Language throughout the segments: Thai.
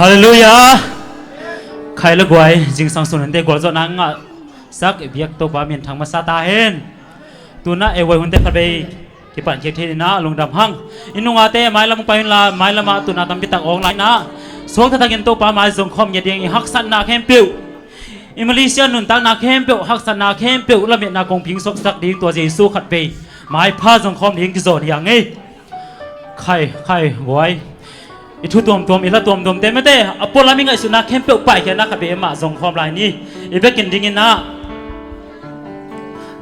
Hallelujah. Khai là quay jing sang sunan te gol zo na nga sak biak to ba min thang ma sa ta hen tuna e wai hun te phat be ki pan che the na lung dam hang inunga te mai lam pa hin la mai lama tuna tam bitak ong lai na sok ta gen to pa mai zong khom ye ding hak san na khem piu in Malaysia nun ta na khem piu hak san na khem piu la me na kong ping sok sak ding to Jesu khat pe mai pha zong khom ding ki zon yang ei khai wai itu tuam ila tuam te mete apola mi ngai suna khem pe pai ke na kha be ma zong khom lai ni ibe kin ding in na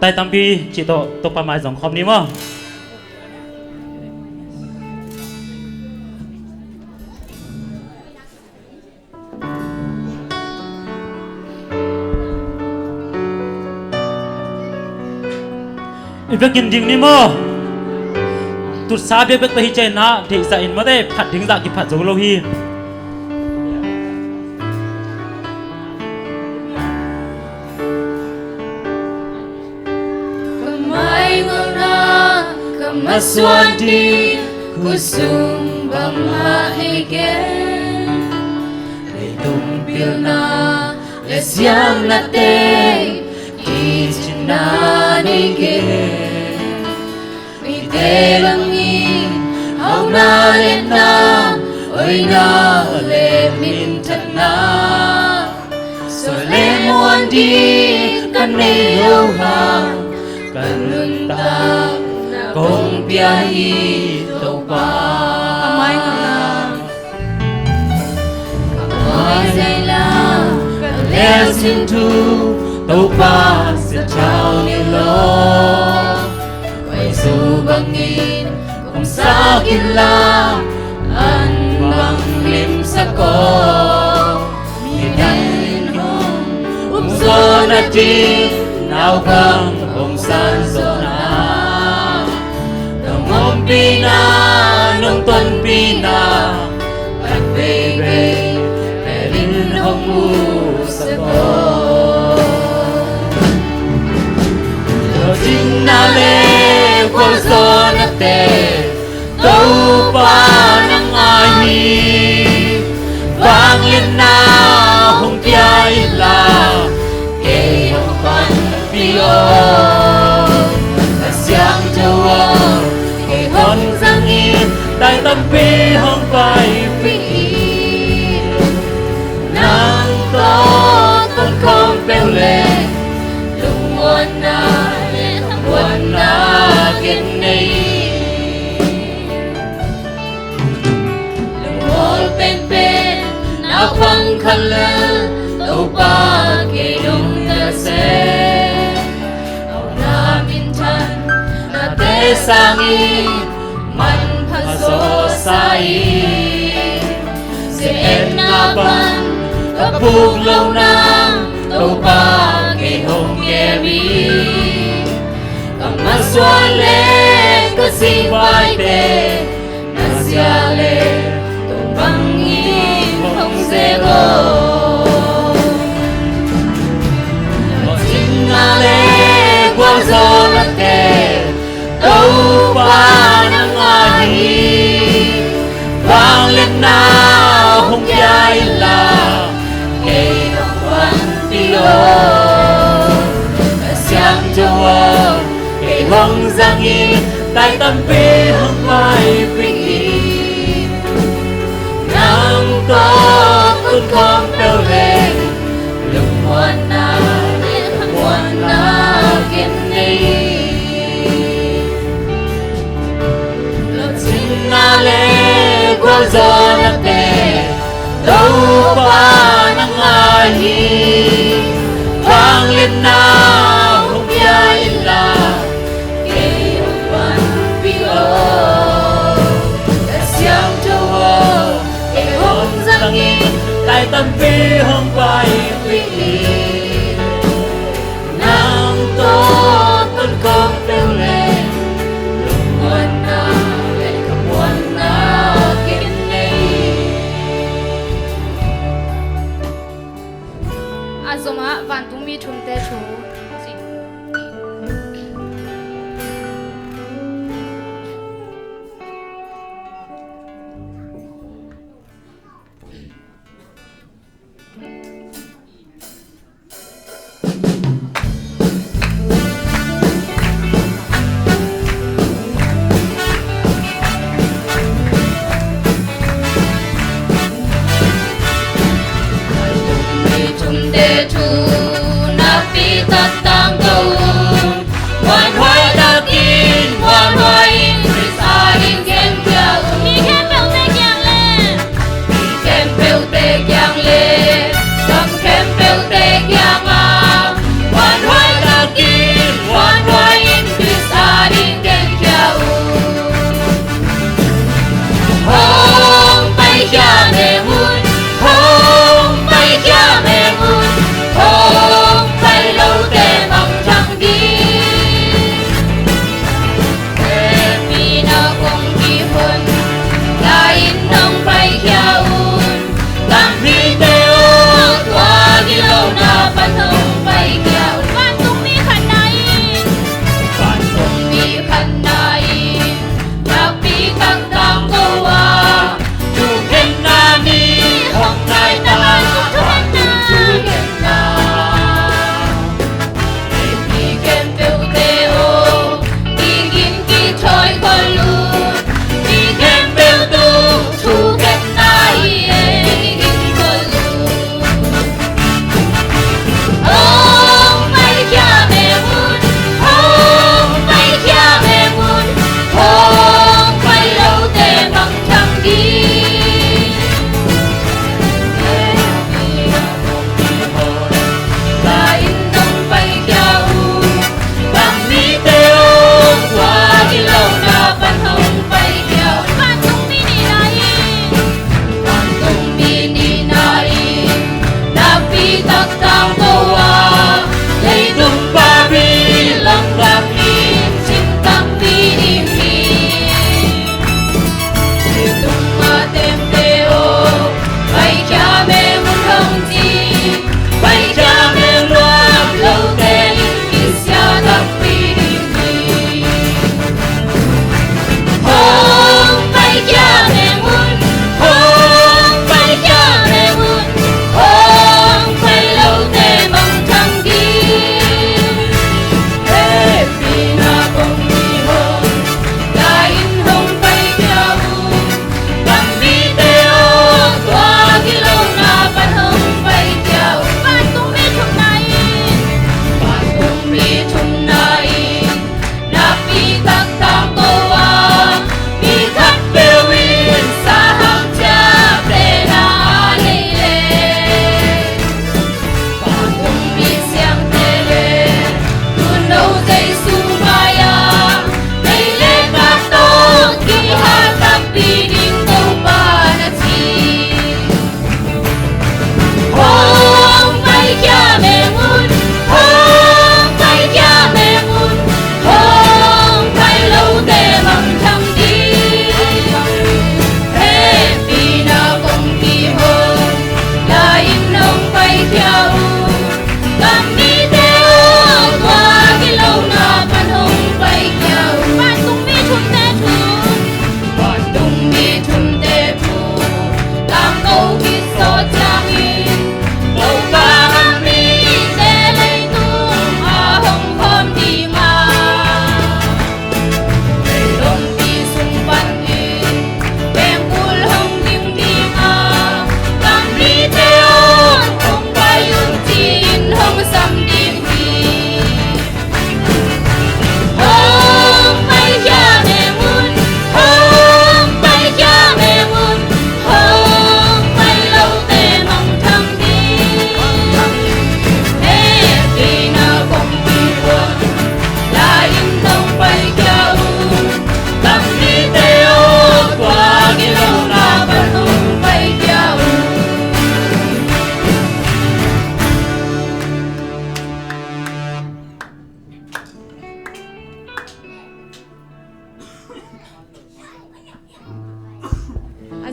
tai tam pi chi to pa mai zong khom ni mo ibe kin ding ni mo tụt xa biết biết tới trên na thì sẽ in mất đấy phạt đứng dậy kịp phạt giống lâu hi Kamay ngona kamaswandi kusum bamaige Leitung pilna lesyang nate ichinanige Te langi hau na lên na ôi na lệ min thật na rồi lệ muôn đi căn này lâu hàng căn lưng ta công bia hi tàu ba kamay ngana kamay dây la căn lệ xin thu tàu ba sẽ trao nhiều lo dù bangin kung sakit lang an bang lim sa ko Minayin hong umso na di Nao kang kung san so na Damong pina nung ton pina At baby Perin hong usa ko Yo jing na le Qual zona te Tâu pa nang ai Vang lên na hong tia ila Kê hong pan pio Ta siang jawa Kê hon giang in Đại tâm pi hong pai pi Nang to con không bèo lệ Lung muôn na Buồn na kiên này Đừng hôn bên Na khoang khăn lơ Tâu ba kê đông ta xe Hậu na min chân Na tê sang y Man pha so sa y Se em na ban Ka buk lâu na Tâu ba kê hông kê bi Kamaswale kasi baite Nasyale tumbangin hong zego Lotingale guazolate Tau pa nang ahi Vang lên na hong yai la Kay hong pio Nasyang jawa Hong giang y Đại tâm pi hong mai vinh y Nang to kun không bèo lệ Lung muôn na Muôn na kiên ni Lột xin na lệ Qual gió na tê Đâu ba nang ai hi Vang lên na hong yai la Đại tâm pi hong pai pi Nang to con không bèo lệ Lung muôn na lệ ka muôn na kiên ni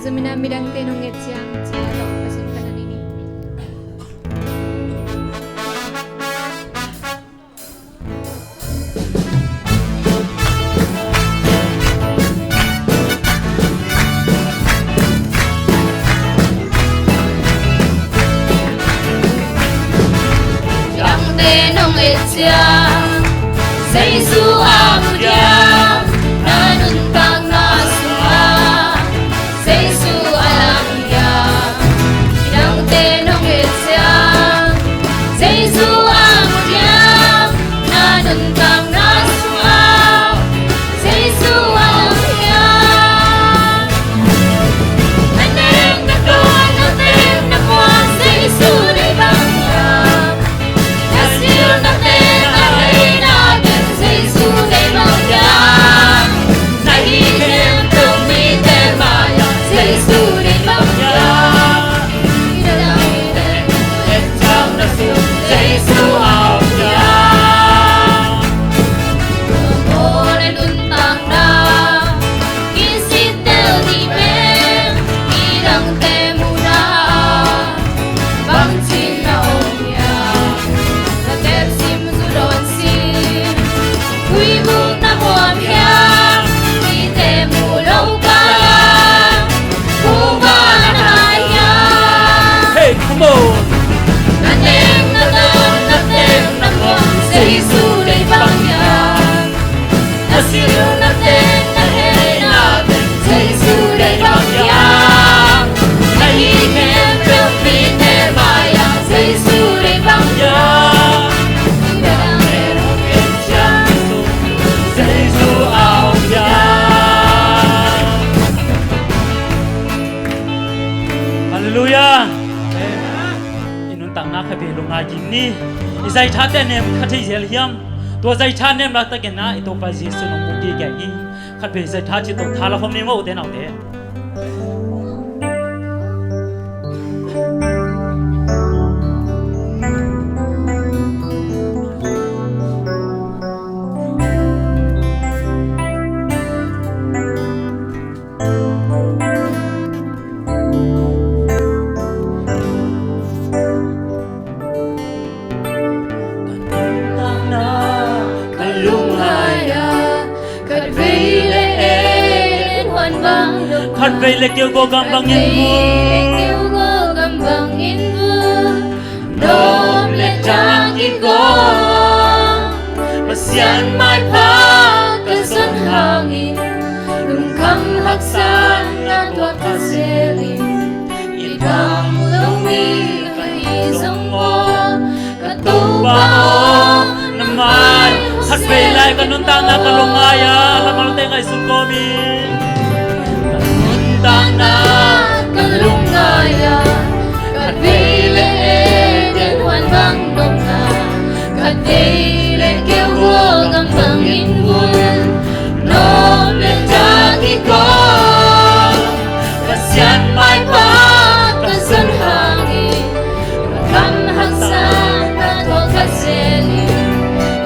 Zamina midang kay nung etsiang sila to pasin ka na nini. Yang te nung etsiang Seisu amudiam nanun kang nasuma Seisu alamdiam Yang tenong etsiam Seisu amudiam nanun kang nasuma Seisu alamdiam Aneng na doon natin na kuwan Seisu na ibangdiam Nasil natin ay natin Seisu na ibangdiam Nahikim tumite maya Seisu na ibangdiam Inadangin etyang nasil Seisu alamdiam Kumoren untang na Kisitel di men Irang temuna Bangcin na omya Natep sim zulon sim Kuibuk na kuamya Ite mulaw ka Kumbala na haya Hey, come on! Natem na dam, natem na kuam Seisu na ibangyan Nasilu natin na heri natin Seisu na ibangyan Nahikim pilpite maya Seisu na ibangyan Inadangin etyang Seisu alamdiam. Hallelujah! Inuntang na kabilong nga ni Isay tate nem kati yeliam Tua zay cha nem lakta kena ito pa Yesu nung mugi kaya Kapi zay ta chito thala fom nemo ute na ute kalungaya Kadvile eden huan bang lukman Khat vei le kêu go gam bang yin Kêu go gambang invu Nom le trang in go Pasian mai pa kasan hangin Lung kam haksan na tuat kaselin Idang mulungi kahizong mo Katubao Naman Khat vei lai kanuntang na kalungaya Lamal te kay sukomi Kanuntang na kalungaya Kadvile eden huan bang domna Kadvile kêu go gambang invul Nom le jagi ko Kasian mai pa kasan hangin Kam haksan na to kaselin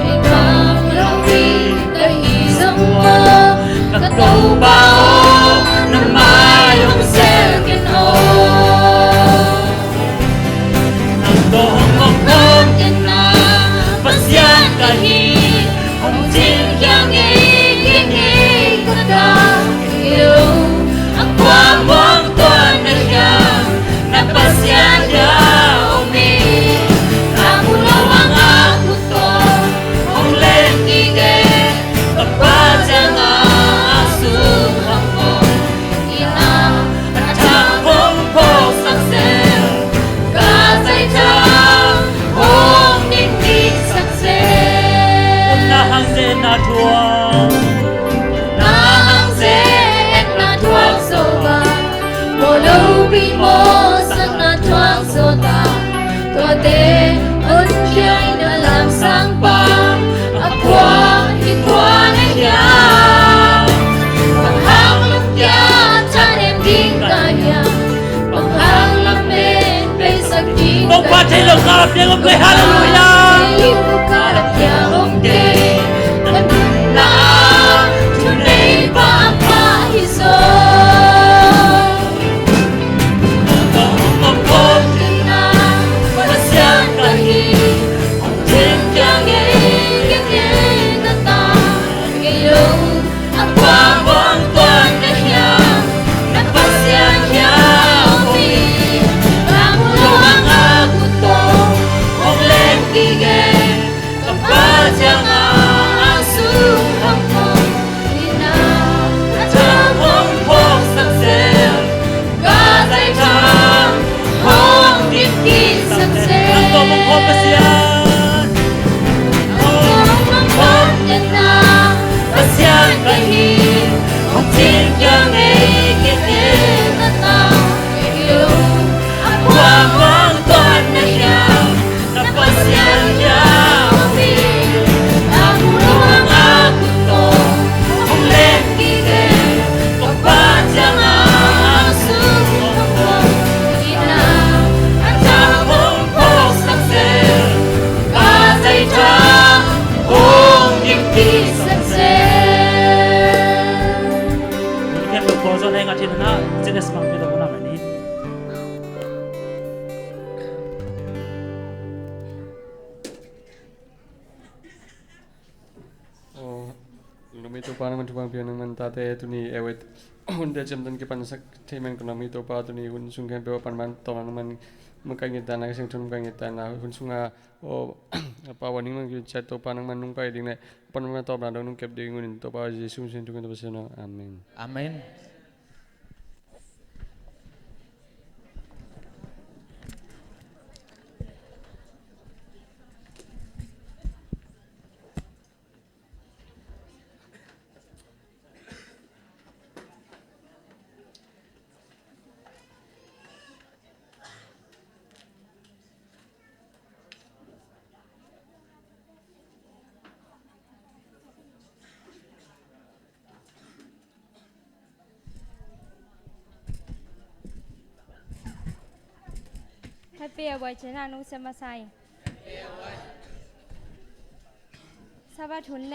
Ikaw lawi kahizang mo Katubao na mayong selkin o Ang tohong mong Mungkin na pasyan kahit Ang tingkyang ikingi kada iyo Ang kwamong tuan na siya Napasyan niya umi Kamulaw ang ako to Ang lengkige Kapatya nga asuhang ko Ina at akong posaksen Kasay tang Hong nindig saksen Nahang se na tuwang Nahang se et na tuwang soba Molobi mo sang na tuwang sota Tote unjay na lamsang pa Akwa hikwa na hiya Panghanglap ya tanem ding kaya Panghanglap men pesag ding Kung patay lang karap niya kung kay hallelujah Karap ya omde Nandun na tunay pa ang pahiso hi một tin cho ngày kia kia ta ta yêu qua mong con na nhau na pasya nhau vi ta pulang aku to không lên kỳ kề có ba chẳng ang sung không ina anh ta không có sắc sel ba dây ta ôm những kỳ sắc sel Demikian berkuasa dengan cinta jenis semangat kita guna ini. Oh, lumi to pa naman tupang piyan naman tate ito ni ewet. Hindi jam dan kipan sa temen ko lumi to pa ito ni hun sungkan pero panman to naman magkangita na kasi tun magkangita na hun sunga o pawaning man yung chat to pa naman nung kay ding na panman to pa daw nung kep ding ngun to pa Jesus sin tukan to pa siya na amen. Amen. Happy away chena nung sama sai. Sabat hun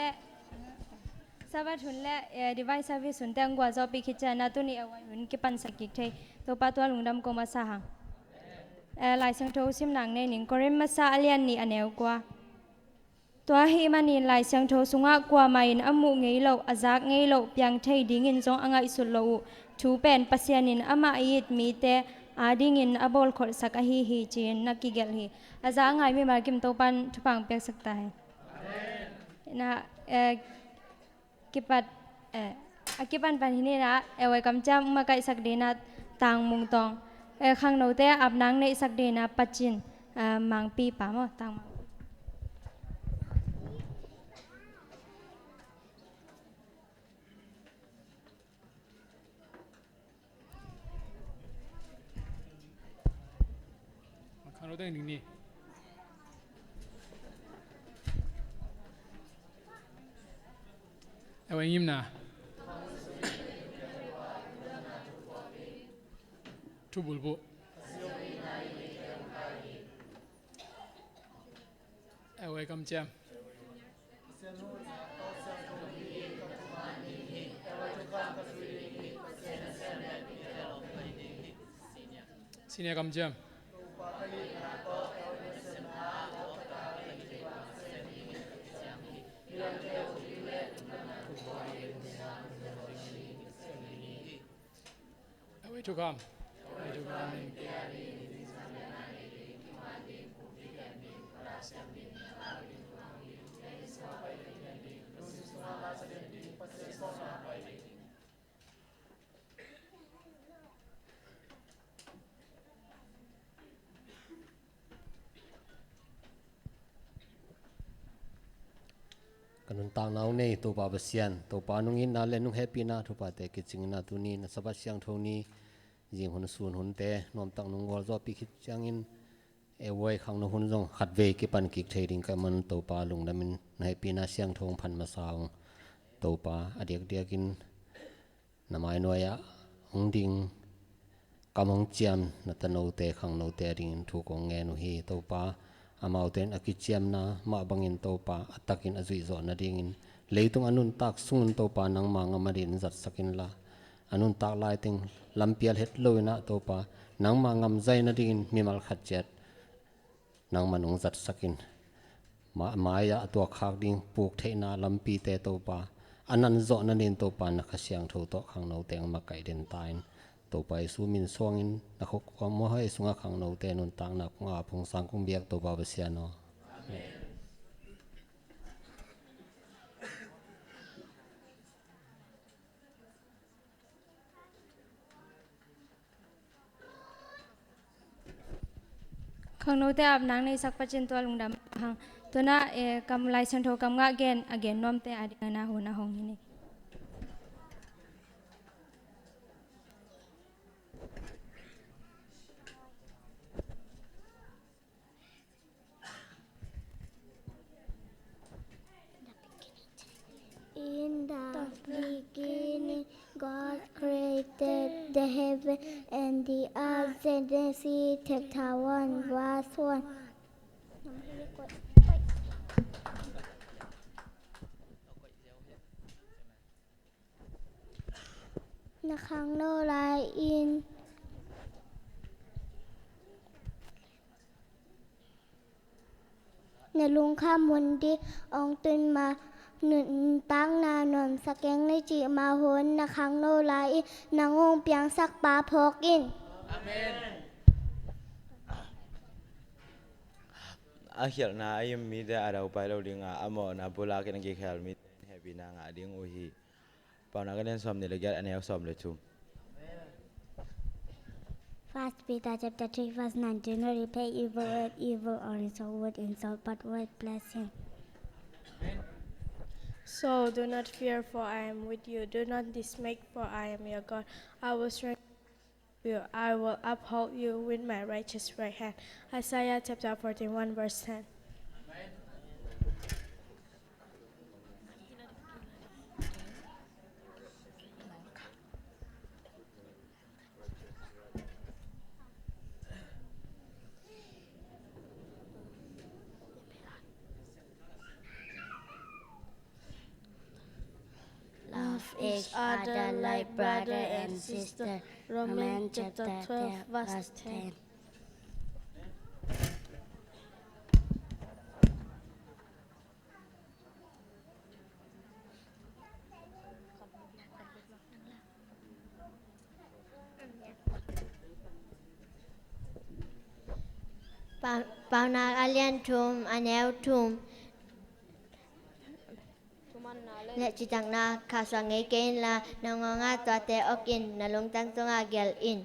le device service hun tang gwa zo pi khichana tu ni away hun ki pan sakik thai to pa to lungdam ko ma sa hang. Lai sang tho sim nang ne ning korim ma sa alian ni aneu kwa. To hi manin lai sang tho sunga kwa main amu ngei lo azak ngei lo piang thai dingin zong anga isul lo thu pen pasianin ama it mi te adingin abol khol sakahi hi chin nakigel hi aza ngai mi markim topan thupang pek sakta hai na kipat akipan pan hini na ewe kamcha makai sakdena tang mung tong khang no te apnang nei sakdena pachin mangpi pa mo tang Ano tayo ni? Ewan yun na. Tubul po. Ewan kamcham. Sini kamcham. Away to come. Kanun tang nau nei to pa basian to pa nung in na le nung happy na to pa te kiching na tu ni na sabat siang thoni jing hun sun hun te nom tang nung gol zo pi khit chang in e wai khang no hun jong khat ve ki pan ki theiring ka man to pa lung namin na happy na siang thong phan ma saung to pa adiak diakin namai noya ong ding kamong chiam na tano te khang no te ring thu ko nge no hi to pa amauten akichiam na ma bangin topa atakin azui zo na dingin leitung anun tak sungun topa nang manga marin zat sakin la anun tak lai ting lampial het loina topa nang mangam zai na dingin mimal khatchet nang manung zat sakin ma maya to khak ding puk theina lampi te topa anan zo na nin topa na khasyang tho to khang no teng ma kai den tain to pai su min songin na khok ko mo hai sunga khang no te nun tang na nga phung sang kum biak to ba basiano khang no te ap nang nei sak pachin to lungdam hang to na kam lai sang tho kam nga again nom te adi na hu na hong ni and the ascendancy take Taiwan was one นะคะโนไลอินในลุงข้ามวันดีองตุนมาหนุนตั้งนาหนมสแกงในจีมาหนนะคะโนไลอินนางงเปียงสักปาพกอิน akhir na ayam mi da ada upaya lo dinga amo na bola ke ngi khel mi happy na nga ding o hi pa na kan som ni le gat ane som le chu First Peter chapter 3 verse 9 do not repay evil with evil or insult with insult but with blessing. So do not fear, for I am with you. Do not dismay, for I am your God. I will strengthen you. I will uphold you with my righteous right hand. Isaiah chapter 41 verse 10. Love each other like brother and sister. Romans chapter 12 verse 10. Bao na alien thum anel thum lệ chỉ tặng na khả soạn ngay kênh là nào ngon ngã tòa tế ốc in là lung tăng tung gel in.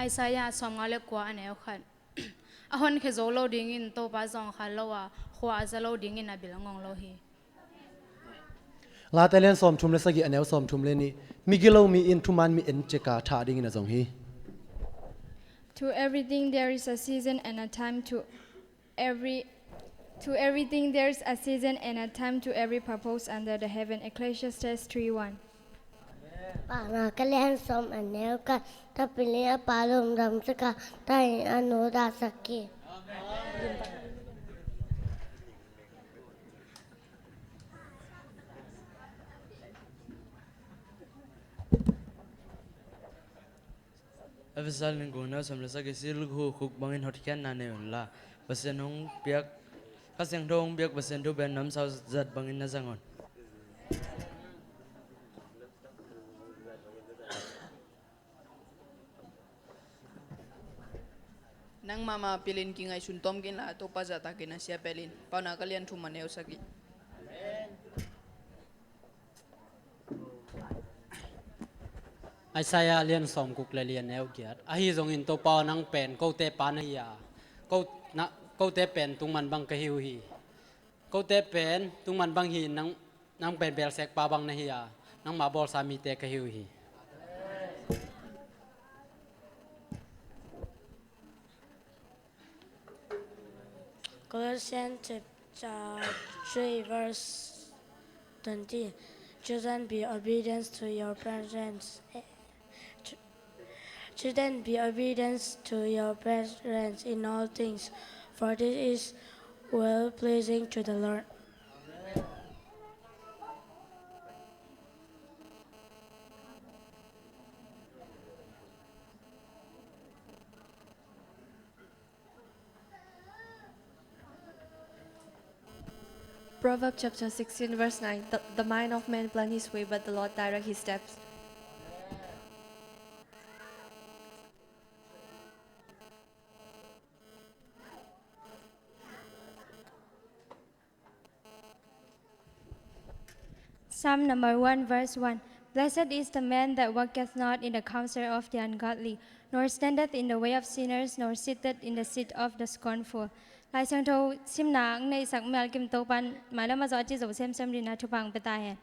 Isaiah som ngale kwa aneo khan ahon khe zo lo ding in to pa zong khan lo wa khwa za lo ding in abilangong lo hi la talen som thum le sagi anel som thum le ni migilo mi in thuman mi en cheka tha ding in azong hi To everything there is a season and a time to everything there is a season and a time to every purpose under the heaven. Ecclesiastes 3:1. Para kalian som anel ka tapili palum dam saka tai anu da saki. Avsal ning gona samla sa kesil hu khuk bangin hotkian na ne la pasen hong piak kaseng dong piak pasen do ben nam sau zat bangin na zangon nang mama pilin ki ngai sun tom kin la to pa jata ki na sia pelin pa na kalian thu maneu sagi Isaiah lian som kuk le lian eu kiat a hi zong in to pa nang pen ko te pa na ya ko te pen tung man bang ka hiu hi ko te pen tung man bang hi nang pen bel sek pa bang na hi ya nang ma bol sa mi te ka hiu hi Colossians chapter 3 verse 20. Children, be obedient to your parents. Children, be obedient to your parents in all things, for this is well pleasing to the Lord. Proverbs chapter 16 verse 9. The mind of man plan his way, but the Lord direct his steps. Psalm number 1 verse 1. Blessed is the man that walketh not in the counsel of the ungodly, nor standeth in the way of sinners, nor sitteth in the seat of the scornful. Lai sang thâu sim nang nei sak mel kim to pan mai la ma zo chi zo sem sem ri na thu pang pe ta hen.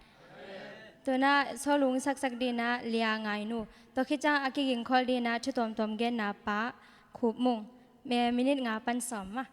ตัวน่ะโซลุงสักดีนะเลียงไงนูตัวคิดจ้าอากิกิงคอลดีนะชุดตอมเกนนาป้าขูบมุงแม่มินิดงาปันสอมมา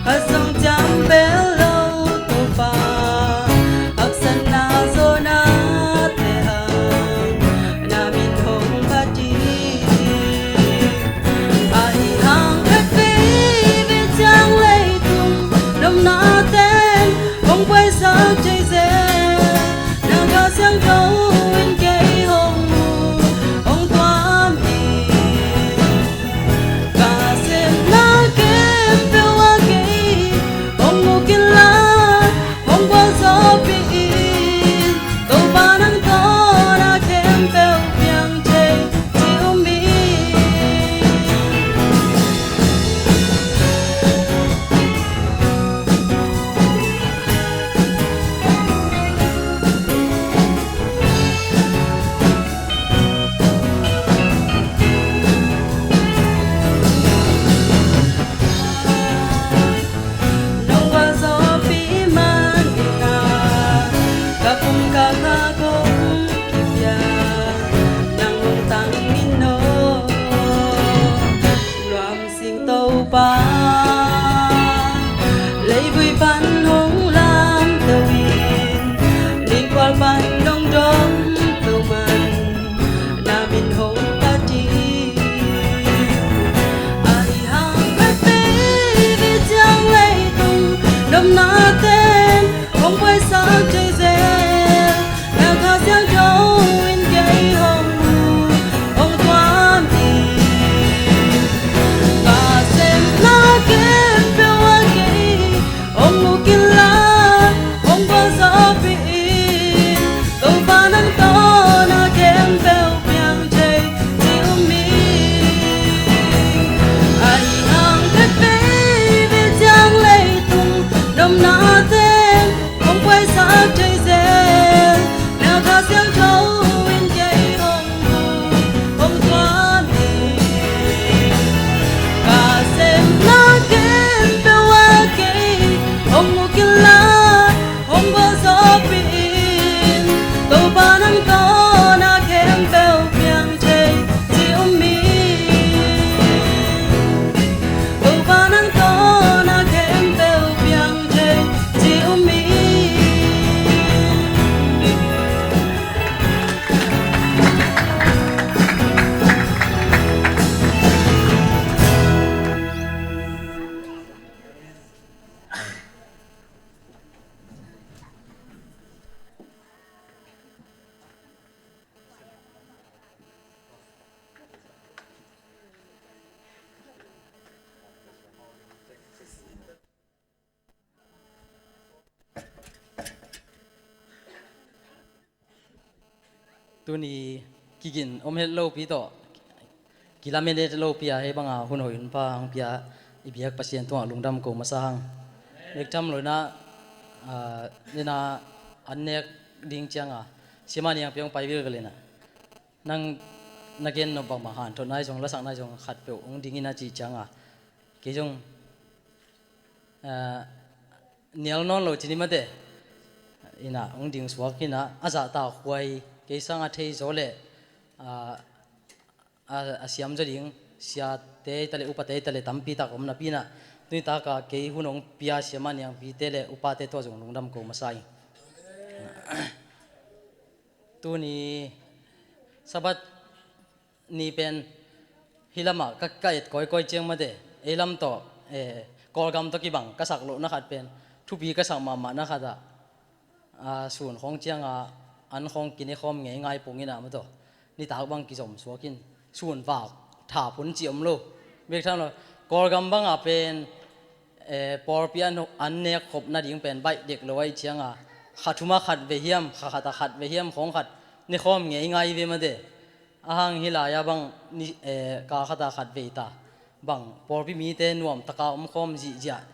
Hãy subscribe cho kênh Ghiền Mì Gõ để không bỏ lỡ ตัวนี้กินอมเฮลโลปีต่อกิลาเมเดโลปียให้บังอาหุ่นหอยพาหังปียอีเบียกปัสเซียนตัวลุงดำโกมาสร้างเด็กทำเลยนะนี่นะอันเนี้ยดิ้งจังเสียมันยังเพียงไปวิลกันเลยนะนั่งนักเรียนนบมาหันทนนายจงละสังนายจงขัดเปลองดิ้งน่าจีจังเกจงเนียลนอนโลจินิมาเดอินะองดิ้งสวากินะอาจจะตาหวยเกสังอาเทยโซเลอาเสียมจะดิ้งเสียเตยทะเลอุปเตยทะเลตั้มปีตากอมนาปีนะตุยตากาเกยหุ่นองปียเสียมันยังปีเตเลอุปเตยตัวจงลุงดำโกมาใส่ตัวนี้สบัดนี่เป็นฮิลามาก็ใกล้ก้อยเจียงมาเดเอลัมต่อกอลกำตะกี้บังก็สักโลนักขัดเป็นทุบีก็สักมานักขัดส่วนของเจียงอันของกินในคอมง่ายๆปุ่งนี่นะมาตัวนี่ตากบังกิจสมสวกินส่วนฝากถาผลเจียมโลเบียกทั้งเรากอลกำบังเป็นปอร์เปียนอันเนี้ยขบนาดิ่งเป็นใบเด็กเลยเจียงขัดทุมาขัดเวียมขัดเวียมของขัดในคอมง่ายๆเวียมาเดอาหังฮิลายาบังนี่กาขัดขัดเวตาบังพอพี่มีเตนวมตะกาคอม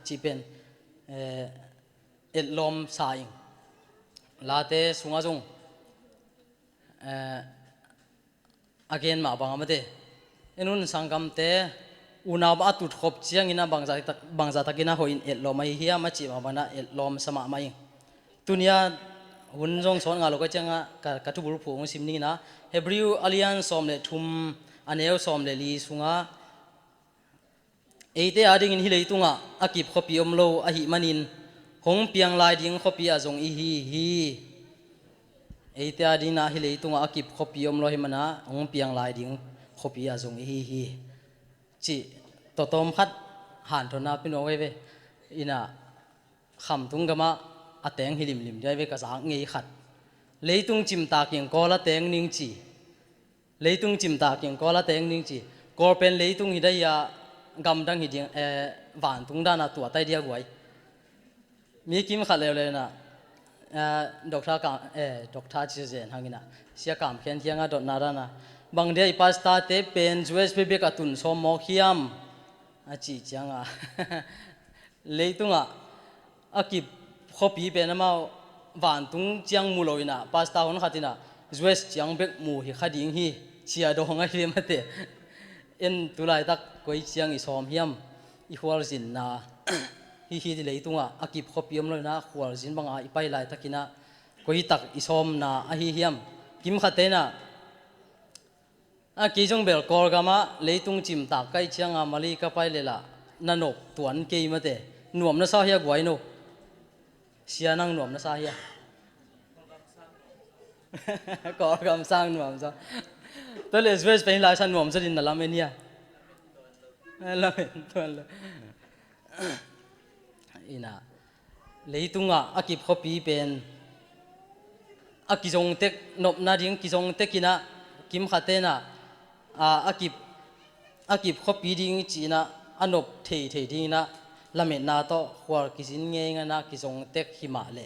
จีเป็นเอลอมสายลาเตสุงอาจงอาเกนมาบังมาเดเอ็นุนสังกัมเตอุณาบาตุดขบเชียงอินะบังจาตะกินะหอยเอลอมไม่เฮียมาจีมาบังนะเอลอมสมาไม่ตุนียหุ่นจงสอนงานเราก็จังกระทุบุรุษผู้งสิมนี่นะเฮบริวอเลียนสอมเลทุมอันเอลสอมเลลีสุงเอเตอาดิ่งฮิเลตุงอากิบขบีอมโลอหิมันินหงเปียงลายดิ่งขบีอาจงอีฮีเอเตอาดิ่งนะฮิเลตุงอากิบขบีอมโลหิมันะหงเปียงลายดิ่งขบีอาจงอีฮีจีต่อตอมพัดหันทนาพี่น้องไว้เวอินะคำตุงกะมะอาแตงฮิลิมใจเวกษาเงยขัดเลยตุงจิมตาเกียงกอละแตงนิ่งจีเลยตุงจิมตาเกียงกอละแตงนิ่งจีกอเป็นเลยตุงฮิได้ยากำดังฮิดิงหวานตุงด้านาตัวไตเดียกวยมีกิมขัดเลยนะดอกทากดอกทาจิเจนหังกินะเสียกามเขียนเทียงดอกนารานะบางเดียปัสตาเตเป็นจวสเปเบกตุนสมอขียมจีจังเลยตุงอากิบขบีเป็นมาหวานตุงเจียงมูลอยนะพาสต้าคนขัดนะจวสเจียงเบกมูฮิขัดยิงฮีเชียดองไอเรียมาเตเอ็นตุลายตักก้อยเจียงอิสอมเฮียมอีขวาจินนะฮีที่เลยตุงอากิบขบีอมเลยนะขวาจินบางอีไปลายตักินะก้อยตักอิสอมนะอาฮีเฮียมกิมขัดเตนะอากิจงเบลกอร์กามาเลยตุงจิมตักไกเจียงมาลีกับไปเลยละนันนบตัวนเกยมาเตหน่วมน่าซาเฮียกวยโนเสียนั่งหน่วมนะสาเหยก่อคำสร้างหน่วมซะตัวเลสเวสเป็นหลายชั้นหน่วมซะดินนั่นละเมเนียละเมนตัวละอินะเลยตุงอากิบขบีเป็นอากิจงเทคนบนาดิ่งกิจงเทกินะกิมขัดเตนะอากิบขบีดิ่งจีนะอันนบเทดิ่งนะละเมนาโตหัวกิสินเงยนะกิจงเทคหิมาเล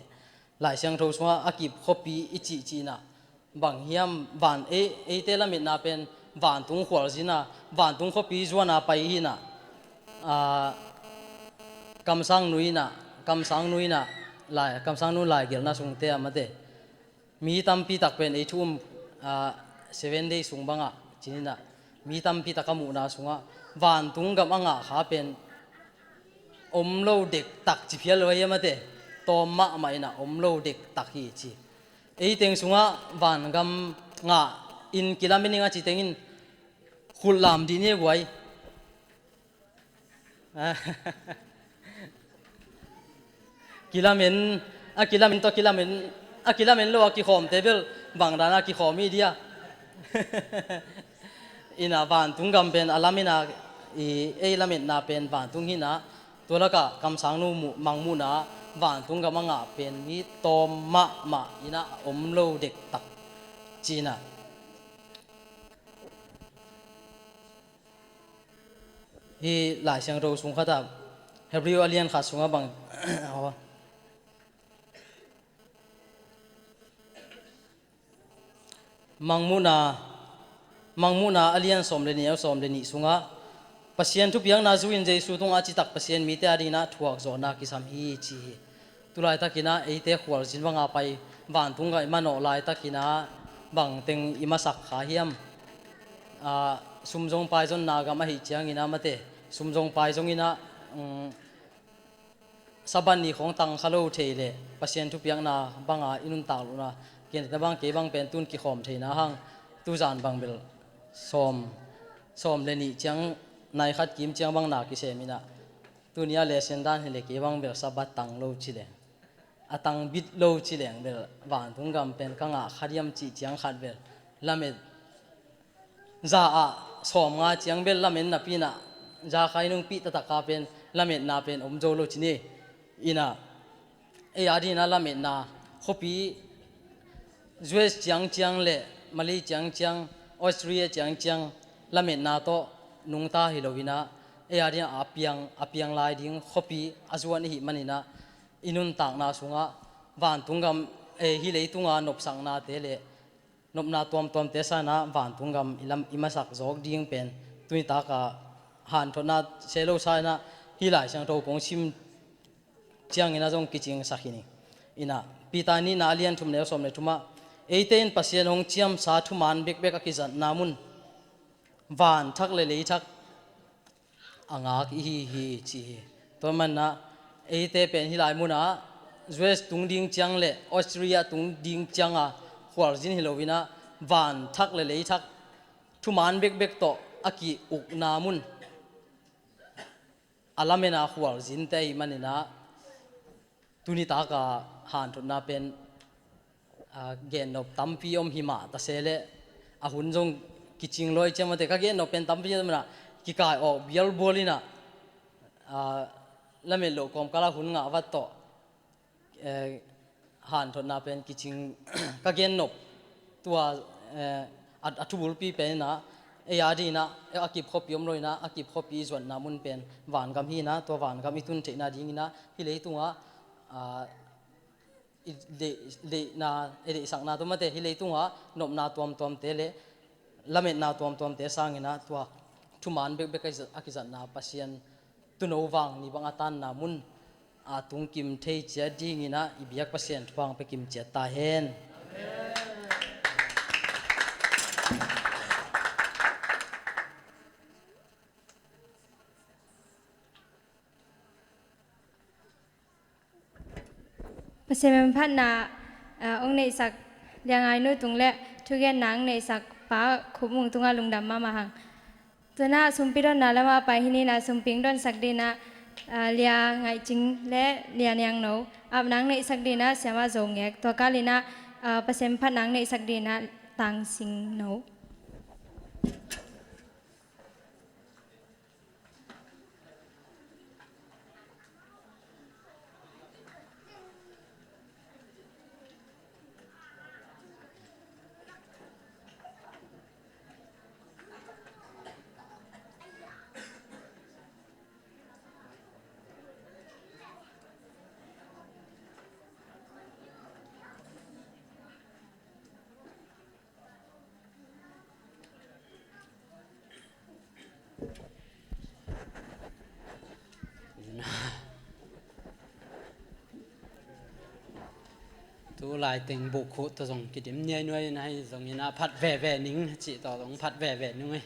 หลายเสียงโทรศัพท์อากิบขบีอิจีนะบางเฮียมบานเอเตละเมนาเป็นบานตุงหัวจินะบานตุงขบีจวนไปหินะกำสังนุยนะลายกำสังนุยลายเกลนะสุงเตะมาเตมีตั้มปีตักเป็นไอทุ่ม7 days สุงบังอ่ะจีนี่นะมีตั้มปีตักขมุนาสุงอ่ะบานตุงกับอ่างอ่ะขาเป็นอมโลเด็กตักจีเพียลไว้ยังมาเตะตอมมะไม่นะอมโลเด็กตักฮีจีไอเต็งสุงะวานกำงะอินกิลามินิงะจีเต็งอินขุลลามดีเนี่ยไว้กิลามินกิลามินโลกิขอมเทเบิลบางร้านกิขอมีเดียอินาบานตุงกำเป็นอาลามินาเอลามินนาเป็นบานตุงหินะตัวละก็คำสั่งนูมังมูนะบานตุงกำมังอ่ะเป็นมีตอมมะอินะอมโลเด็กตักจีน่ะฮีหลายเสียงเราสุงขัดเฮบริวอเลียนขัดสุงอ่ะบาง mangmuna alian som le ni au som le ni sunga pasien thu piang na zuin jesu tung achi tak pasien mi te adina thuak zo na ki sam hi chi tulai takina eite khwal jin wanga pai van tunga imano lai takina bang teng imasak kha hiam sumjong pai jon na ga ma hi chiang ina mate sumjong pai jong ina saban ni khong tang khalo theile pasien thu piang na banga inun ta lu na ken ta bang ke bang pen tun ki khom theina hang tu jan bang bel som le ni chiang nai khat kim chiang bang na ki se mina tunia le sen dan hele ke bang bel sabat tang lo chi le atang bit lo chi leng bel wan tung gam pen kanga khariam chi chiang khat bel lamet za a som nga chiang bel lamen na pina za khai nung pi ta ta ka pen lamet na pen om jo lo chi ni ina e adi na lamet na khopi US chiang le Mali chiang Austria chiang lamet na to nungta hilowina e adi apiang lai ding khopi azuan hi manina inun tang na sunga van tungam e hi le tunga nop sang na te le nop na tom te sa na van tungam ilam imasak jok ding pen tui ta ka han thona selo sa na hi lai sang tho pong sim chiang ina jong kiching sakhini ina pitani na alian thum ne som le thuma 18% hong chiam sa thuman bek akizan namun van thak le thak anga ki hi chi to man na eite pen hi lai muna US tung ding chiang le Austria tung ding chiang a khwal jin hilowina van thak le thak thuman bek to aki uk namun alamena khwal jin te manina tuni ta ka han thona pen gen no tampi om hima ta sele a hun jong kiching loi chamate ka gen no pen tampi na ki kai o bial bolina lamelo kom kala hun nga wat to han thona pen kiching ka gen no tua athubul pi pe na e yadi na akip khopi om loina akip khopi zon namun pen van gam hi na to van gam itun theina ding na hi le tunga le na ere sang na to mate hi le tunga nop na tom te le lamet na tom te sang ina tua thuman bek akizan na pasien tuno wang ni bang atan na mun atung kim thei chia ding ina ibiak pasien thwang pe kim chia ta hen pasem phat na ong nei sak liang ai nu tung le thu gen nang nei sak pa khumung tunga lungdam ma hang tuna sumpidon na lama pa hini na sumping don sak dina lia ngai ching le lia nyang no ab nang nei sak dina syama zong ek to kalina pasem phat nang nei sak dina tang sing no tu lại tình bộ khu tôi dùng cái điểm nhảy nuôi này dùng như là phát vẻ nín chị tỏ dùng phát vẻ nuôi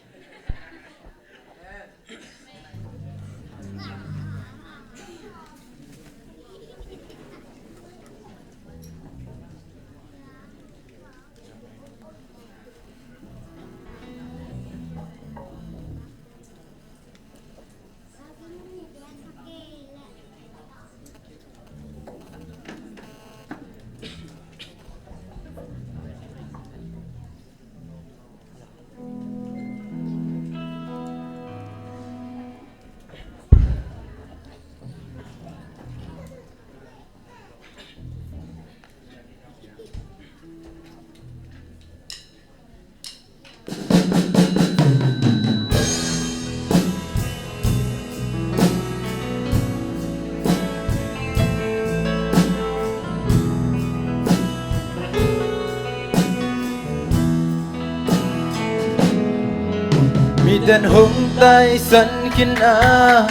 mi den hung tai san kin a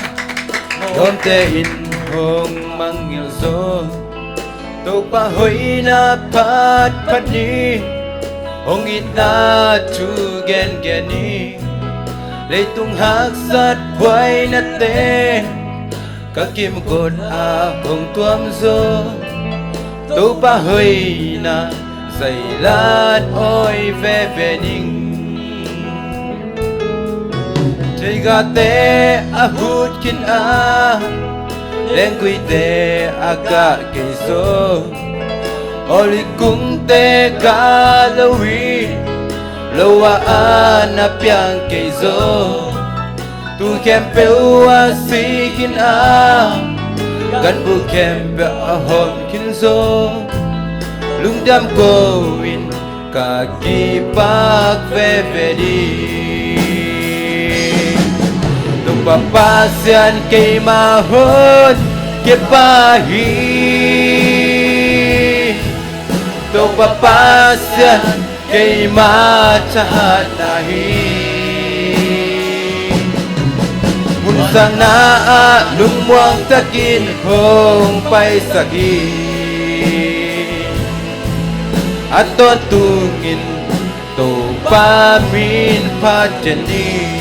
gom te in hong mang ngil zo to pa hoi na pat pat ni hong in na chu gen gen ni lấy tung hắc sát quay nát tên các kim cột a hồng tuam zo tu pa hơi na dày lát ôi về về ninh chơi gà tê a hút kin a lên quy tê a cả cây số oli cung tê cả lâu hi lâu a na piang cây số tu kem peu a si kin a gan bu kem be a hom kin zo lung dam ko in ka ki pak ve ve di tung pa pa sian ke ma hon ke pa hi tung pa pa sian ke ma cha na hi mun sang na a lung muang takin hong pai saki aton tungin to pa min pa jeni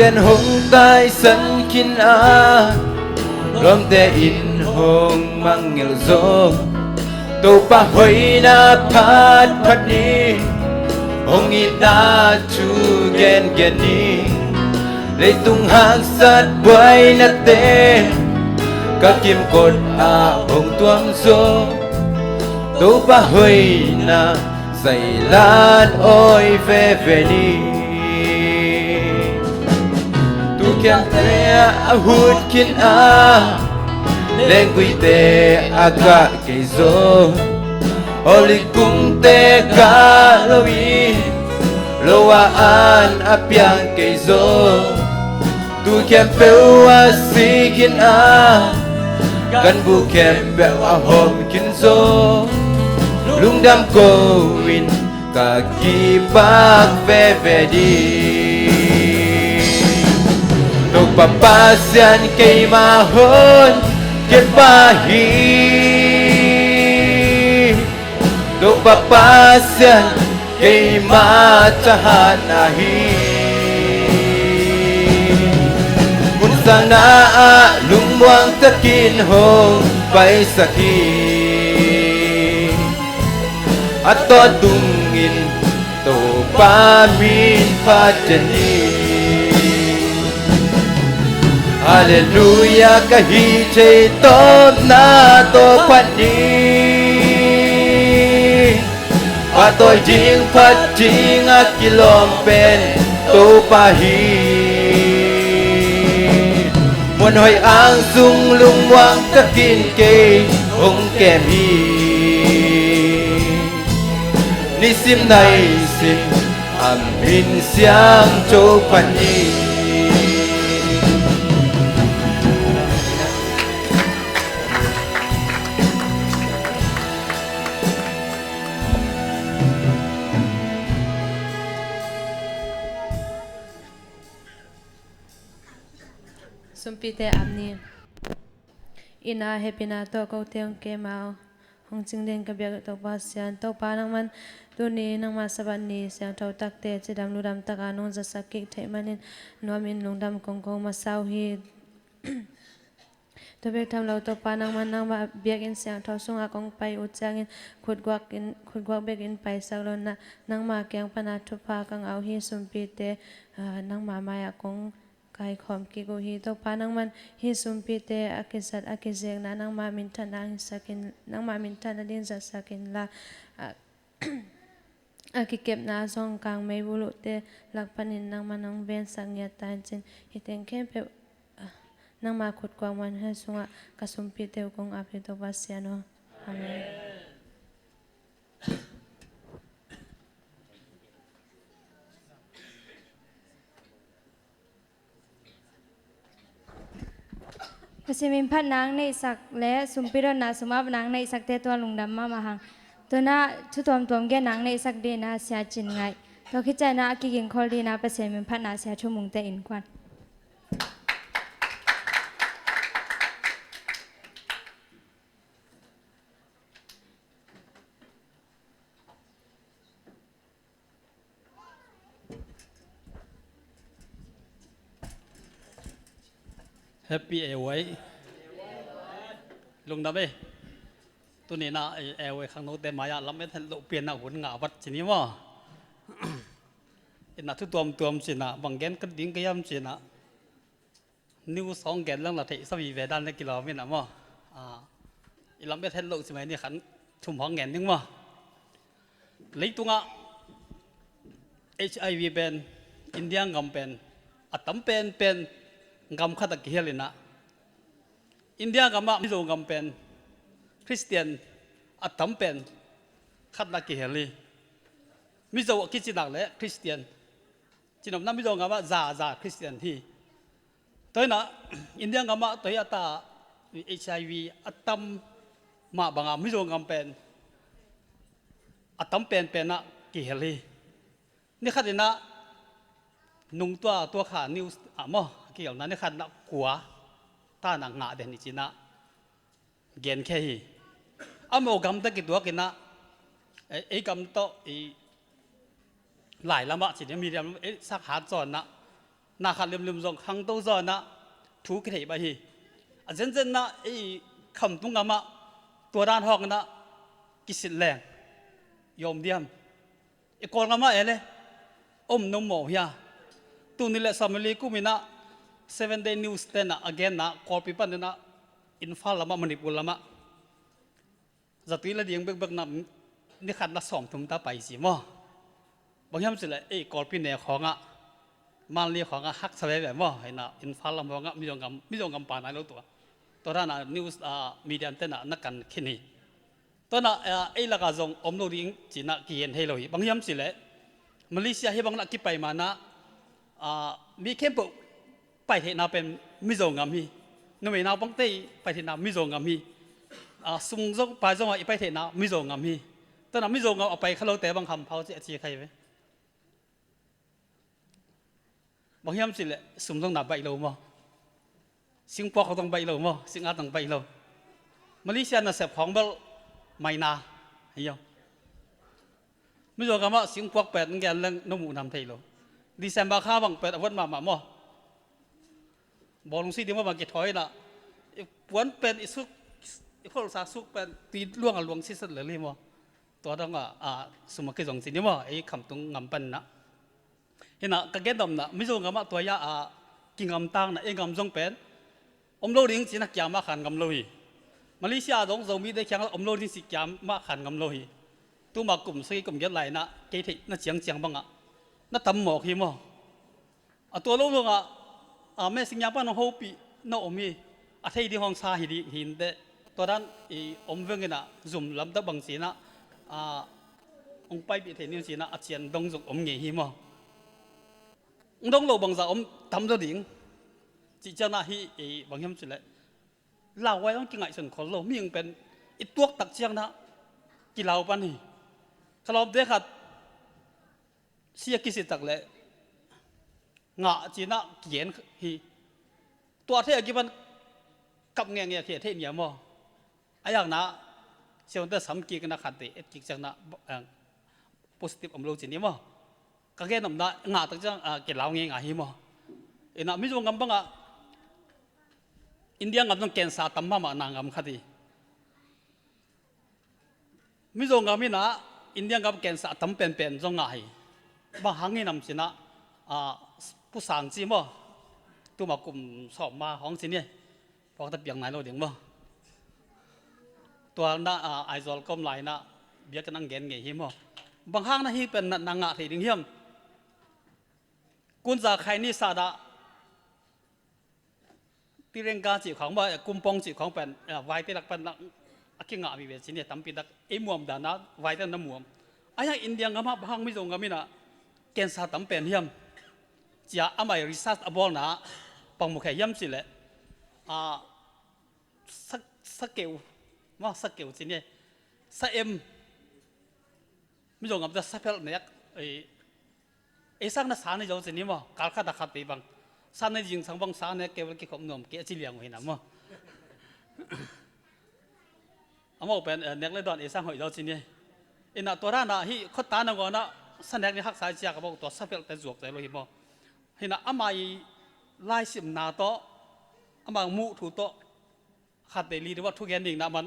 tên hong tai san kin a rom te in hong mang ngel zo to pa hoi na pat pat ni hong in na chu gen gen ni lấy tung hang sát quay na te các kim cột a hong tuam zo to pa hoi na dày lát ôi về về đi kem te a hút kin a lên quy te a cả cây zo oli cung te cả lâu i lâu an a piang cây zo tu kem peu a si kin a gan bu kem be a hom kin zo lung dam ko win ka ki bak ve ve di no papa sian kay mahon ke pahi no papa sian kay matahan nahi mun sana lumuang takin hong pai saki ato tungin to pamin pateni Hallelujah kahi chay tom na to pani Patoy jing pat jing akilom pen to pahi Muôn hoy ang sung lung wang takin kay hong kem hi Nisim nay sim amin siang cho pani Sumpite amni ina happy na to ko teong ke mau hong ching den ka biak to pa sian to pa nang man tu ni nang ma saban ni siang thau tak te chidam ludam taka nong za sakik thai manin nomin lungdam kong kong ma sau hi to bek tham lo to pa nang man nang ma biak in siang thau sunga kong pai u changin khut gwak bek in pai sak lo na nang ma kyang pana thu pa kang au hi sumpite nang ma maya kong kai khom ki go hi to panang man hi sumpi te akisat akizek na nang ma min than ang sakin nang ma min than din za sakin la aki kep na zong kang mei bulu te lak panin nang manang ven sang ya tan chin hiteng kem pe nang ma khut kwang man ha sunga kasumpi te kong api to basiano amen Pasimin phat nang nei sak le sumpiro na suma nang nei sak te to lungdam ma mahang to na chu tom tom ge nang nei sak de na sia chin ngai to khichai na ki ging khol di na pasimin phat na sia thu mung te in kwan Happy ไว้ลุงดำเอ้ตัวนี้นะไว้ข้างโน้นแต่มายาเราไม่ทันเปลี่ยนนะหุ่นงาวัดสินี้ว่าอินนะทุกตัวมสินะบางแกนก็ดิ้งก็ย่ำสินะนิ้วสองแกนเรื่องละเทสวีเวดันในกิโลเมตรนะว่าเราไม่ทันโลกสมัยนี้ขันชุ่มห้องแกนนึงว่าเลยตัวงะ HIV เป็นอินเดียงำเป็นอัตตมเป็นกำขัดกิเฮลินะอินเดียกำมามิโซกำเป็นคริสเตียนอัตตมเป็นขัดกิเฮลีมิโซกิจินักเละคริสเตียนจินอมนั้นมิโซกำมาซาคริสเตียนที่ตัวนั้นอินเดียกำมาตัวอัตตา HIV อัตตมมาบางมิโซกำเป็นอัตตมเป็นนะกิเฮลีนี่ขัดนะนุ่งตัวขานิวมอเกี่ยวนั้นนี่ขันนักกัวตาหนังหนาเด่นนี่จีนะเกณฑ์แค่ฮีโมกำตะกิตัวกินนะไอ้กำโตหลายละมะจีเนี่ยมีเรื่องสักหาจอนนะนาขันลืมๆส่งขังโตจอนนะถูกเทไปฮีเจนนะไอ้คำตุ้งกำมะตัวด้านห้องนะกิสิแรงยอมเดียมไอ้กอนกำมะเลยนมโมเฮียตัวนี้แหละสมัยกูมีนะ7 day news เต้นนะ again นะคอปีปันนะอินฟาลละมะมณิปุลละมะจะตีละเดียงเบิกนำนี่ขัดละสองทุ่มตาไปสิมั้งบางอย่างสิเลยคอปีเนี่ยของอ่ะมันเรียกของอ่ะฮักสบายแบบมั้งเห็นนะอินฟาลละมะมีจงกำปานอะไรตัวนั้นนะ news มีเดียนเต้นนะนักกันขี้นี่ตัวนั้นละก็จงโนดิ้งจีน่ะกี่เย็นให้เลยบางอย่างสิเลยมาเลเซียให้บางนักกี่ไปมานะมีเข้มปุไปที่นาเป็นมิโซงามีนเวนาบังเตยไปที่นามิโซงามีซุงซงไปซงไปที่นามิโซงามีตอนนั้นมิโซงาเอาไปเขาแต่บางคำเขาจะชี้ใครไหมบางยามสิเลยซุ่มต้องนับใบโลมั้งสิงคโปร์เขาต้องใบโลมั้งสิงคโปร์ต้องใบโลมาเลเซียน่ะเสพของเบลไม่นาเหี้ยมิโซงามาสิงคโปร์เป็นแกนเรื่องน้ำมูน้ำไทยโลดิเซมบาข้าบังเป็นอาวุธมามั้งบอลลงซีดีมาบางเกตถอยละปวนเป็นอิสุกคนสาสุกเป็นตีล่วงลวงซีสันเลยมั้งตัวต้องสมัครจงสินี่มั้งไอ้คำตรงงำเป็นนะเห็นนะกระเก็ดดำนะมิโซงามาตัวยากินงำตังนะไอ้งำจงเป็นโลดิงสินักยามาขันงำโลหิมาเลเซียตรงเรามีได้แข่งโลดิงสิยามาขันงำโลหิตัวมากลุ่มซีกลุ่มยัดไหลนะเกติน่าเจียงบ้างน่าทำหมอกหิมตัวโลกแม่สิงห์ยาปานเขาปีน้องมีอาทิตย์ที่ห้องซาหินเดตัวนั้นเวงนะจุ่มลำตะบังสีนะองไปปีเทนิวสีนะอาเจียนดงจุกเงี้ยหิมดงโลบังซาทำตัวดิ่งจีเจ้าหน้าที่บางยามสุดเลยลาวไว้ต้องกินไงส่วนของโลมียังเป็นตัวตักเชียงนะกินลาวปันนี่ขลอบเด็กขัดเสียกิสิตักเลยงะจีน่าเขียนฮีตัวเท่ากี่วันกับเงี้ยเขียนเท่านี้มั้งไอ้อย่างน่ะเชื่อว่าแต่สำกีกันนะขัดเตะกิจจังน่ะpositive อมโลจีนี่มั้งก็แค่นำน่ะงะตั้งจังเกี่ยวเราเงี้ยฮีมั้งไอ้น่ะมิจฉาบังอินเดียงำต้องแกนสาตั้มมานางำขัดดีมิจฉามีน่ะอินเดียงำแกนสาตั้มเป็นจงไงบางครั้งนี่นำจีน่ะผู้สั่งจีมั้งตัวมากลุ่มสอบมาของจีนี่พอจะเปลี่ยนไหนเราเดี๋ยวมั้งตัวน่ะไอโซลก็ไหลน่ะเบียกันนั่งเกนเงี้ยมั้ง บางห้างนะฮีเป็นนางงะที่ดิ้งเฮียมกุนจะใครนี่ซาดาที่เรียงการจีของบ่กุมปองจีของเป็นไว้ที่หลักเป็นอักงะมีเวสิเนี่ยตั้มปีดักไอหมวมดานะไว้ที่น้ำหมวมไอ้ยังอินเดียงก็มาบางไม่ตรงกันมินะเกณฑ์ซาตั้มเป็นเฮียมจะอามารีซัสอบอลนะปังมุขเฮียมสิเลยสเกลว่าสเกลสิเนี่ยสเอ็มไม่ตรงกับจะสเปลเนี่ยไอ้สังนักสารในเจ้าสินี่มั้งการขัดขัดไปบางสารในจริงสังบางสารเนี่ยเกี่ยวกับขมนมเกี่ยวกับเลี้ยงไว้นะมั้งอามาเป็นเน็กเลยตอนไอ้สังหอยเจ้าสินี่อินะตัวนั้นนะที่เขาตาหนังก่อนนะสันเน็กนี่หักสายเจียกับบอกตัวสเปลแต่จวกแต่เราเห็นมั้งเห็นนะอามาไล่สิมนาโตอามามูถูโตขัดเดลีหรือว่าทุกอย่างหนึ่งนะมัน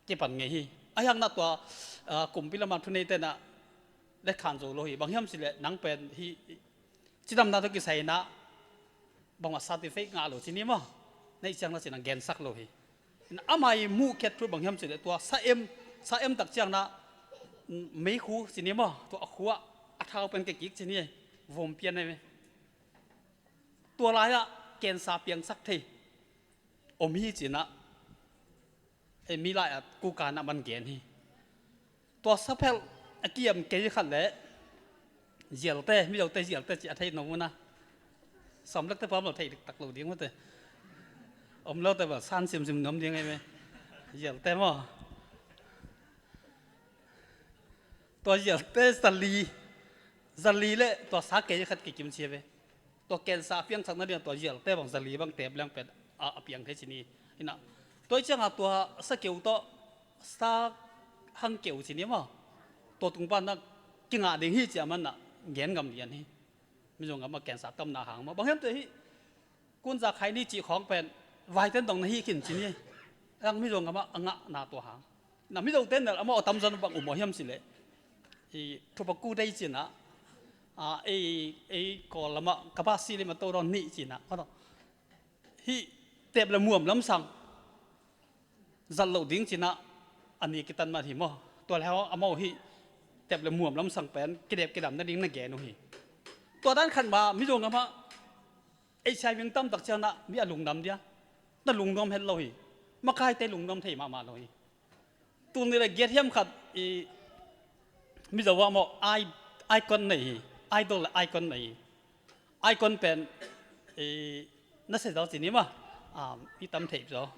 เก็บปันไงฮีไอ้ยังนักตัวกลุ่มพิลามันทุนนี้แต่นะเล็กขานโจโลหิบางยามสิเลยนังเป็นฮีจิตดำนาตุกิใส่นะบางว่าซาติเฟกงาโลสินี่มั้งในจังนั้นสินังแกนสักโลหิอามามูเก็ตทุบางยามสิเลยตัวซาเอ็มตักจังนะไม่คู่สินี่มั้งตัวคู่อัฐาวเป็นเกิกสินี่วงเปียนได้ไหมตัวลายอะแกนซาเปียงสักทีอมฮีจีนะไอ้มีลายกูการนะมันเกียนฮีตัวสเปลเกี่ยมเกี่ยขันเลยเจียวเต้ไม่เอาเต้เจียวเต้จะไทยน้องนะสำลักแต่พร้อมเราไทยตักหลุดดิ้งว่าเต้อมเราแต่แบบสั้นซิมน้ำดิ้งไงไหมเจียวเต้มั้งตัวเจียวเต้สันลีเลยตัวสาเกี่ยขัดกี่กิมเชียไปตัวแกนซาเพียงสักนั่นเดียวตัวเจียวเต้บางสันลีบางเต็มแรงเป็ดเพียงเท่านี้นะตัวเจ้าตัวสเกลตัวสาหังเกลสิเนี่ยมั้งตัวตรงบ้านนักกิงอาดิ่งฮีจะมันน่ะเงี้ยงกำเนียนฮีไม่รู้ว่ามาแกนสาตำนาหางมาบางทีตัวฮีกุนจะใครนี่จีของเป็นไว้เต้นตรงนี้ขินสิเนี่ยยังไม่รู้ว่ามาอ่ะนาตัวหางน่ะไม่รู้เต้นน่ะเอามาตำจันบังอุโมหิมสิเลยทุบกูได้จีนะไอ้ก่อนละมากระบะซีเลยมาตัวรอนนี่จีนะเพราะนั้นฮีเต็มละม่วมล้ำสั่งจันเหล่าดิ้งจีนะอันนี้กิตันมาที่มั้งตัวแล้วเอามาฮีเต็มละม่วมล้ำสั่งเป็นกิเด็บกิดำนั่นดิ้งนั่นแก่นู่นฮีตัวด้านขันมาไม่รู้ไงมั้งไอ้ชายเวียงตั้มตักเจ้านะมีอลุงดำเดียแต่ลุงดำเห็นเราฮีมาใครแต่ลุงดำเทมาเราฮีตัวนี้เลยเกียรติเยี่ยมขัดมิจะว่ามั้งไอคอนไหนไอดอลไอคอนไหนไอคอนเป็นนั่นเสร็จแล้วสินี่มั้งพี่ตั้มเทปจ้ะ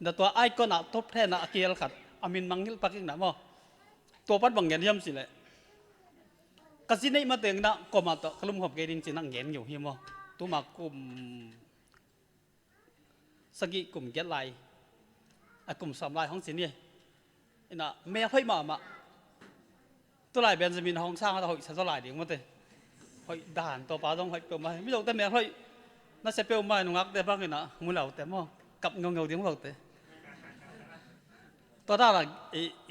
แต่ตัวไอคอนอะท็อปแทนอะเกียร์ขัดอามินมังฮิลปักกิ่งนะมั้งตัวปัดบางเงี้ยเยี่ยมสิเลยกสินี้มาเต็งนะก็มาต่อขลุ่มขอบเกดิงสินั่งเงี้ยอยู่เฮียมั้งตัวมากลุ่มสกิกลุ่มเกลไลกลุ่มสามลายของสินี่นะเมียให้มาตัวลายเบนจามินห้องสร้างเราหอยสันตัวลายเดียวมาเตะหอยด่านตัวปลาต้องหอยเปรี้ยวมาไม่ต้องแต่เมียให้น่าจะเปรี้ยวมาหนุ่มรักแต่บ้างเลยนะมือเหล่าแต่มั้งกับเงาเดียวมั้งเตะตัวด้านละ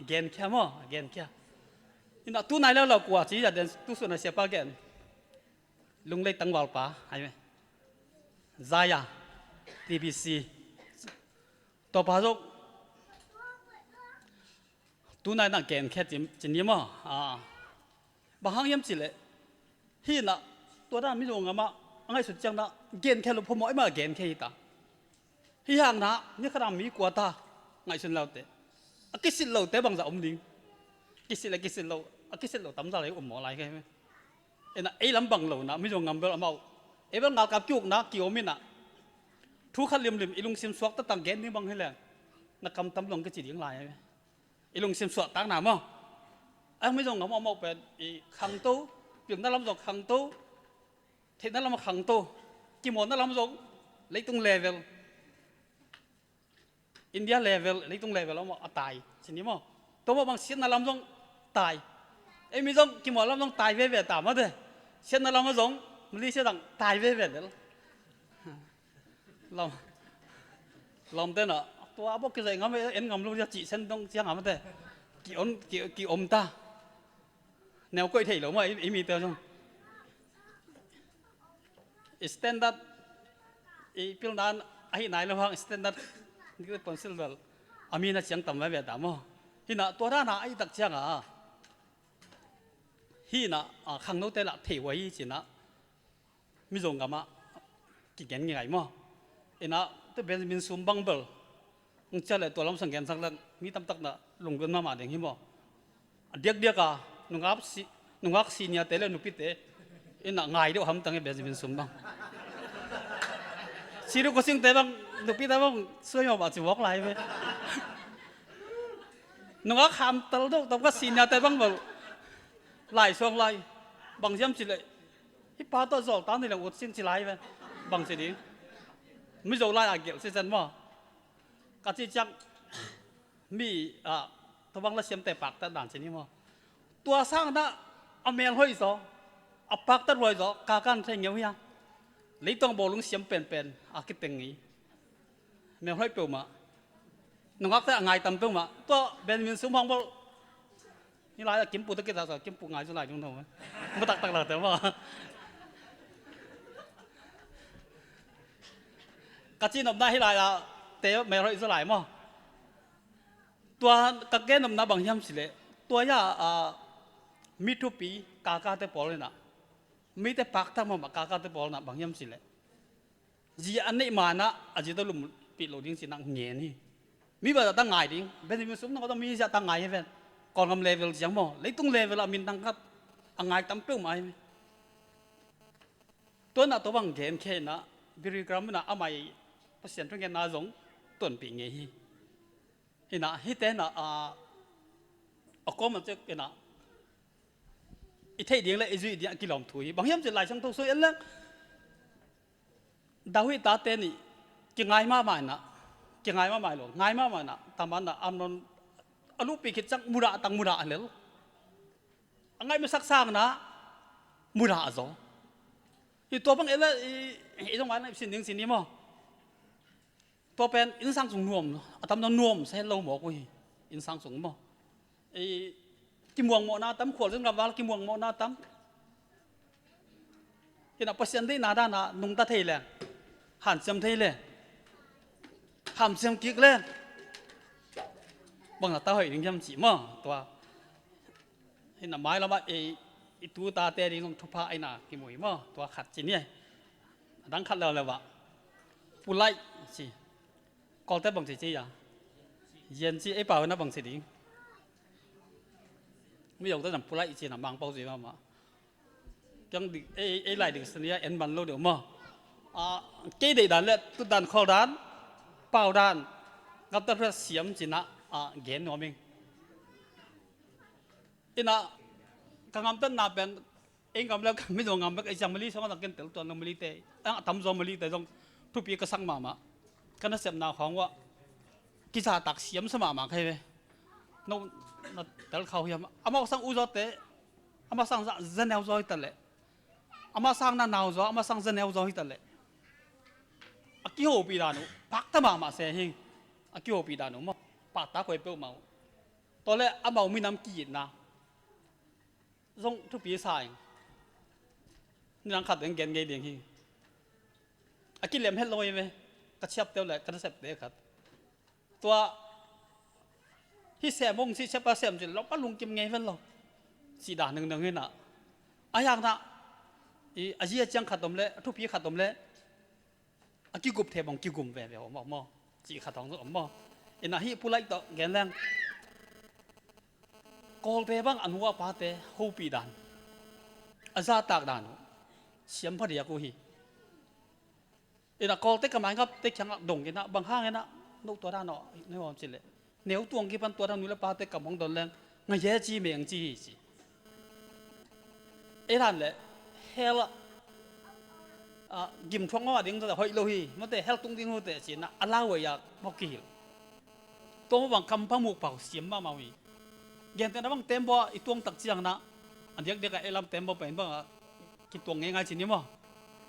เกนแค่มั้งเกนแค่นี่นะตู้ไหนแล้วเรากลัวจีจะเดินตู้ส่วนไหนเสียป้าเกนลุงเล็กตั้งวอลป้าใช่ไหมซายาทีพีซีตัวปลาจกตู้ไหนนั่งเกนแค่จีนี่มั้งบางครั้งย้ำสิเลยที่น่ะตัวด้านไม่รู้ไงมั้งไงสุดจังนะเกนแค่เราพอมอยมาเกนแค่ตาที่ห่างนะนี่ขนาดมีกว่าตาไงสุดเราเตะกิสิเราเตะบางจะอมดิ้งกิสิเราตั้มจะอะไรอมหมออะไรกันไหมไอ้ลำบังเรานะไม่รู้งำเบลเอาไอ้เบลงากับจุกนะกี่อมินะทุกขันลิมอีลุงซิมสวกตั้งเกนนี่บังให้แรงนักกำตั้มลงก็จีดิ้งลายไหมอีลุงซิมสวกตั้งหนามั้งไอ้ไม่รู้งำเอาเป็นอีขังโตเปลี่ยนนั่นลำจกขังโตเทนั่นลำขังโตกี่หมดนั่นลำจกlấy tung level India level lấy tung level ông mà tài xin nhớ mà tôi bảo bằng xin là làm giống tài em mới giống khi mà làm giống tài về về tạm mất rồi xin là làm giống mình đi sẽ đặng tài về về đấy làm thế nào tôi áp cái gì ngắm em ngắm luôn cho chị xin đông chiang ngắm thế kỳ ôm ta nếu coi thấy lắm mà em mi tiêu không standard phiên đàn ai này là hoàng standard cái pencil bel ami na chiang tam về tamo hina to ra na ai tak chiang ฮีน่ะข้างโน้นแต่ละเทไว้สินะมิจงกับมากินยังไงมั้งเอ็นะตัวเบนมินซุมบังเบลมึงจะเลยตัวล้ำสังเกตสักแล้วมีตำตักน่ะลงกันมาเดี๋ยวนี้มั้งเดียกนุ่งอักซีเนี่ยเตะนุปิเตะเอ็นะง่ายเดียวทำตั้งแต่เบนมินซุมบังสิรู้ก็สิ่งแต่บังนุปิแต่บังสวยมาบ้าจิวอกไล่ไปนุ่งอักขามตลอดต้องก็ซีเนี่ยแต่บังเบลไล่ช่วงไล่บางย้ำสิเลยที่ป้าตัวจอกตอนนี้เราอดสิ่งสิไล่ไปบางสิ่งไม่จงไล่อาเกี่ยวสิจันมั้งก็ที่จังมีตัวบางละเสียมแต่ปากแต่ด่านสินี้มั้งตัวสร้างน่ะเอาเมลห้อยซอเอาปากตัดห้อยซอกากันใช่เงี้ยยังเลยต้องบอกลุงเสียมเป็นอาคิดเป็นงี้เมลห้อยเปล่ามาหนุ่งอักแต่ง่ายตำเปล่ามาตัวเบนมินซุ่มห้องบอกนี่ไรกินปูตะกี้ตาสกินปูง่ายสุดไรจุงทงไม่ตักเลยแต่ว่ากะจีนมได้ให้ไรละเตะไม่ร้อยสุดไรมั้งตัวกะเกนนมน้าบางยามสิเลยตัวยามีทุปีกากาเตปอลเลยนะมีแต่ปากทั้งหมดกากาเตปอลนะบางยามสิเลยจีอันนี้มานะอาจจะต้องลุมปิดโหลดิ้งสินังเงี้ยนี่มีแบบตั้งง่ายดิ้งเป็นมีซุ้มนั่นก็ต้องมีจะตั้งง่ายให้เป็นก่อนทำเลเวลจังมั้งเลยต้องเลเวลมินตั้งครับง่ายตั้มเปรี้ยวไหมตัวน่ะตัวบางเกณฑ์แค่น่ะบริกรรมน่ะเอาไม่เปอร์เซ็นต์ตรงนี้น่าสงต้นปีเงี้ยฮิน่ะฮิเตน่ะก็มันจะเห็นน่ะอีเทียดีเลยอีจุดเดียกิโลมถุยบางอย่างจะไหลช่างตัวสวยแล้วดาวฮิตาเตนี่จะง่ายมากไหมน่ะจะง่ายมากไหมหรอง่ายมากไหมน่ะตามมันน่ะอันนั้นอลูปีคิดจังมุระตังมุระเลยง่ายไม่สักสร้างนะมุระจ้ะอีตัวบางเอล่อีตรงนั้นสิ่งหนึ่งสิ่งนี้มั้งตัวเป็นอินสังสงนวมทำนองนวมใช้เราบอกว่าอินสังสงมั้งไอ้กิมวงโมนาตั้มขวดซึ่งกับว่ากิมวงโมนาตั้มเห็นอ่ะเปอร์เซ็นต์ที่นาด้านะนุ่งตาเทเลยหันเสียมเทเลยหันเสียมกิ๊กเลยบางทีตาเห็นยังจำจีมั้งตัวเห็นอ่ะไม้แล้วว่าไอ้ตัวตาเตะนี่ต้องทุบผ้าไอ้น่ะกิมวยมั้งตัวขัดจีเนี่ยดังขัดแล้วเลยวะปุไลจีก่อนแต่บางทีจีอ่ะเย็นจีไอ้เปล่านะบางทีดิ้งไม่ยอมต้องทำปุไลจีน่ะบางเปล่าจีมาจังดิไอ้ไหลดิสัญญาเอ็นบันโลเดี๋ยวมั้งเกย์เด็ดดันเลยตุดันคอดันเปล่าดันกับแต่เพื่อเสียมจีน่ะเกณฑ์หน่อมิงอิน่ะกางต้นนาเป็นเองกำแล้วไม่ต้องงำแบบไอ้จังมะลิสองคนกันเตลตัวนมะลิเตะทำจอมะลิเตะต้องทุบปีก็สั่งมากันนั่นเสียมนาของว่ากิจาตักเสียมสมาใครไหมนู่นเตลเขาเฮียมอามาสั่งอุจจาระอามาสั่งเจนเอลจอยตะเลยอามาสั่งนั่นเอาจออามาสั่งเจนเอลจอยตะเลยอากิโฮปีดานุพักตะมาเสียหิงอากิโฮปีดานุมาปากตาคอยเปิลมาตอนแรกอามามีน้ำกีดนะส่งทุกปีสายนี่นังขัดยังเกณฑ์ไงเดียงหิงอากิเลมเฮลโลยไหมกระเชียบเตียวเลยกระเซ็บเด็กครับตัวที่เสียมงที่เชฟปลาเสียมจิเราปั้นลุงกิมไงเพื่อนเราสีด่าหนึ่งเงี้ยน่ะอาอย่างน่ะอาเจียจังขัดตมเละทุกปีขัดตมเละอากิกุบเทบงกิกุมแหวะผมบอกมั่วจีขัดทองสุดผมมั่วอินาฮิผู้ไล่ต่อแกนแรงกอลเปบังอันหัวปาเตหูปีดานอาซาตากดานเสียมพอดีกูฮีอินากอลเต็กกำลังครับเต็กช่างดงกินนะบางห้างนะนกตัวด้านเนาะนี่ว่าสิเลยเหนียวตัวกี่พันตัวด้านนู้นแล้วปาเต็กกับมองโดนแรงไงแย่จีเมียงจีจีท่านเลยเฮลกิมช่องว่าดิ้งตัวแต่หอยโลหีมันแต่เฮลตุ้งดิ้งหัวแต่สินะอลาวยากพอกี่ตัวบางคำพมุกเป่าเสียมมาวีเย็นแต่นะบางเต็มบ่อีตัวตักเจียงนะอันเดียกไอ้ลำเต็มบ่เป็นบ้างกินตัวง่ายๆสินี่มั้ง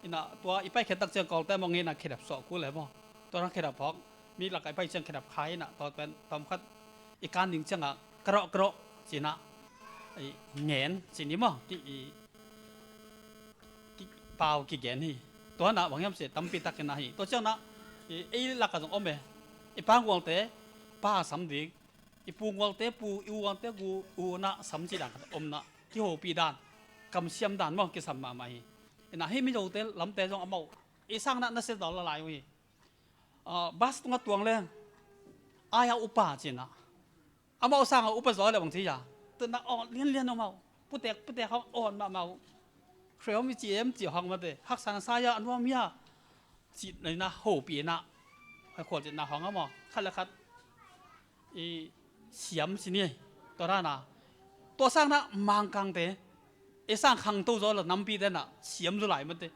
อินะตัวอีไปเข็ดตักเจียงกอลแต่มองเงี้ยนะเข็ดแบบสอกูเลยมั้งตัวนั้นเข็ดแบบพอกมีหลักไอ้ไปเจียงเข็ดแบบไข่น่ะตอนเป็นตอนคัดอีการหนึ่งเจียงกระกระสินะไอ้เงี้ยสินี่มั้งที่เปล่ากี่เงี้ยนี่ตัวน่ะบางอย่างเสียตั้มปีตักกันนะฮีตัวเจ้าน่ะไอ้หลักกันตรงอ้อมเอ๋ไอ้ป้างวงเตะป้าสำดีอีปูงวงเตะปูอีวงเตะกูอูน่ะสำจีดังอมน่ะที่หัวปีดาน กำเสียมด่านมั่งกิสัมมาไม่น่ะให้ไม่โดนเตะลำเตะจงเอาอีสร้างนั้นน่าเสียดอกละลายวิบัสตรงกับตัวเรื่องอายาอุปาจินะเอาสร้างเอาอุปสรรคเลยบางทีอย่าตื่นนักอ่อนเลี้ยนเอาผู้เตะเขาอ่อนมาเคลียวมีจีเอ็มจีห้องมาเตะฮักสันสายอันว่ามีจีในน่ะโหปีน่ะให้ขวดจีน่ะห้องเอาคัดละคัดอีเสียมสินี่ตัวนั้นน่ะตัวสร้างน่ะมังกังเตะไอ้สร้างขังตู้จอแล้วน้ำปีเตะน่ะเสียมจะไหลมันเตะ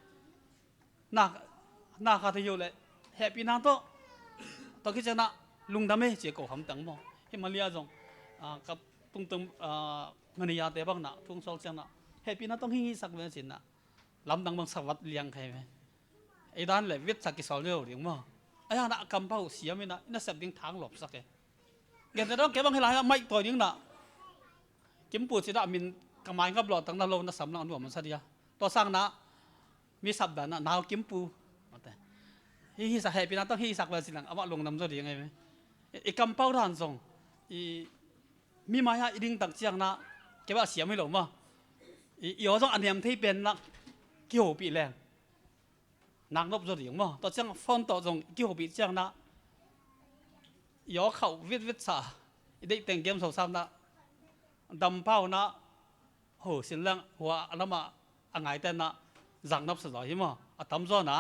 น่าคาที่อยู่เลยแฮปปี้น่าตัวคิดจะน่ะลุงดำไม่เจ้าก็ทำตั้งมั่งให้มาเลี้ยจงกับตุ้งเงินยาเตะบ้างน่ะทุ่งโซลจังน่ะเฮปีน่ะต้องหิ้งสักเมื่อสิน่ะลำดังบางสวัสดิ์เลี้ยงใครไหมไอ้ด้านเลยวิทย์สักกี่สาวเลี้ยวเลี้ยงมั่งไอ้ห่าน่ะกำเป้าเสียไม่น่ะน่ะเสพดิ้งทางหลบสักแกเกิดแต่ต้องเก็บบางให้หลายไม่ตัวดิ้งน่ะกิมปูสิน่ะมินกำไมกับหลอดตั้งนาโลน่ะสำนักหน่วยมันสัตยาตัวสร้างน่ะมีสับด่านน่ะนาวกิมปูแต่หิ้งสักเฮปีน่ะต้องหิ้งสักเมื่อสิน่ะเอามาลงน้ำตัวเลี้ยงไงไหมไอ้กำเป้าด้านทรงมีมายาดิ้งตักเจียงน่ะเก็บว่าเสียไม่หลงมั่งอีอ๋อต้องอันเดียมที่เป็นนักเกี่ยวปีแรงนักนบจะเลี้ยงมั้งต่อเจ้าฟอนต่อตรงเกี่ยวปีเจ้านะอ๋อเขาวิทย์สาได้แต่งเกมสองสามนะดำเป้านะโหสินแรงหัวอันนั้นมาอันไหนแต่นะจังนับสุดเลยมั้งอัตมจ้านะ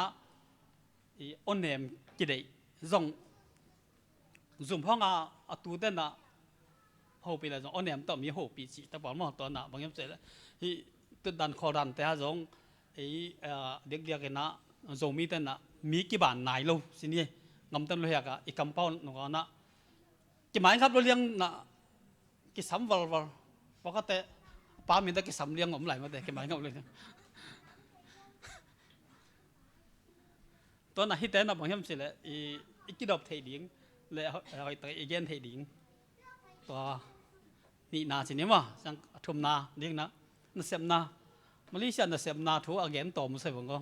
อีอันเดียมกี่ได้จงจุ่มห้องตูเต้นนะโหปีอะไรจงอันเดียมต้องมีโหปีจีแต่บอกมั้งตัวน่ะบางอย่างเสร็จแล้วที่ตุดันคอรันแต่จงไอ้เด็กกันนะจงมีแต่นะมีกี่บาทไหนลูกสินี่งำต้นเลยอะอีกคำเป้าหนูก็นะกี่หมายครับเราเลี้ยงนะกี่สามวันปกติป้ามีแต่กี่สามเลี้ยงผมไหลมาแต่กี่หมายครับเลยตัวน่ะฮิตแต่นะบางอย่างเสร็จแล้วอีกี่ดอกเทดิ้งเลยเอาไปอีเกนเทดิ้งตัวนี่นาสินี่มั้งจังทุ่มนาเลี้ยงนะนั่นเสพนามาเลเซียนั่นเสพนาทั่วอาเกนต่อมันใช่ผมก็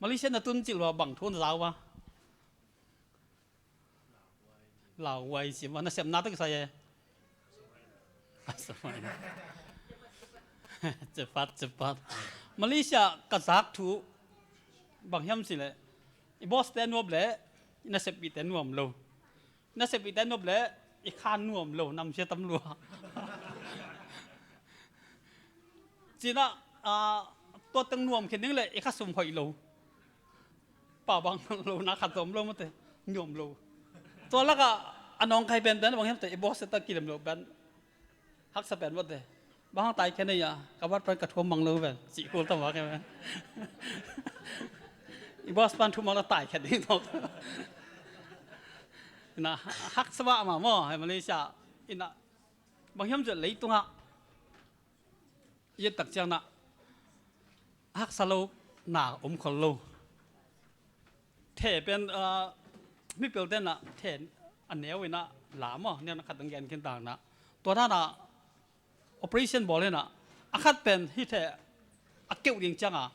มาเลเซียนั่นตุ้นจิ๋วว่าบังทุ่นเราวะเราไว้สิมันนั่นเสพนาตั้งใส่สมัยนั้นจะปัดมาเลเซียกษัตริย์ทั่วบางยามสิเลยอีบอสเตนวบเลยนั่นเสพปีเตนวมโลนั่นเสพปีเตนวบเลยอีขานนวมโลนำเชื่อตำรวจจีน่ะตัวตึงนวมแค่นี้เลยไอ้ข้าสมหอยโลป่าบางโลนะขัดสมโลมาแต่นวมโลตัวละก็อันน้องใครเป็นแต่บางอย่างแต่ไอ้บอสตะกี้โลเป็นฮักสเปนว่าแต่บางตายแค่นี้อ่ะกับวัดไปกระทวมบังโลเป็นจีโกลต้องว่าแค่ไหมไอ้บอสปันทุ่มมาแล้วตายแค่นี้ท้องนะฮักสวะมาหม้อให้มาเลเซียอินะบางอย่างจะเลยตรงอ่ะยึดตักเจ้าน่ะฮักสโลหนาคนโลเทเป็นไม่เปลี่ยนเต้นน่ะเทอันเนี้ยไว้น่ะหลามอ่ะเนี่ยนักขัดตังแกนขึ้นต่างน่ะตัวนั้นน่ะ operation บอกเลยน่ะอาคัดเป็นที่เทอาเกี่ยวยิงจังอ่ะ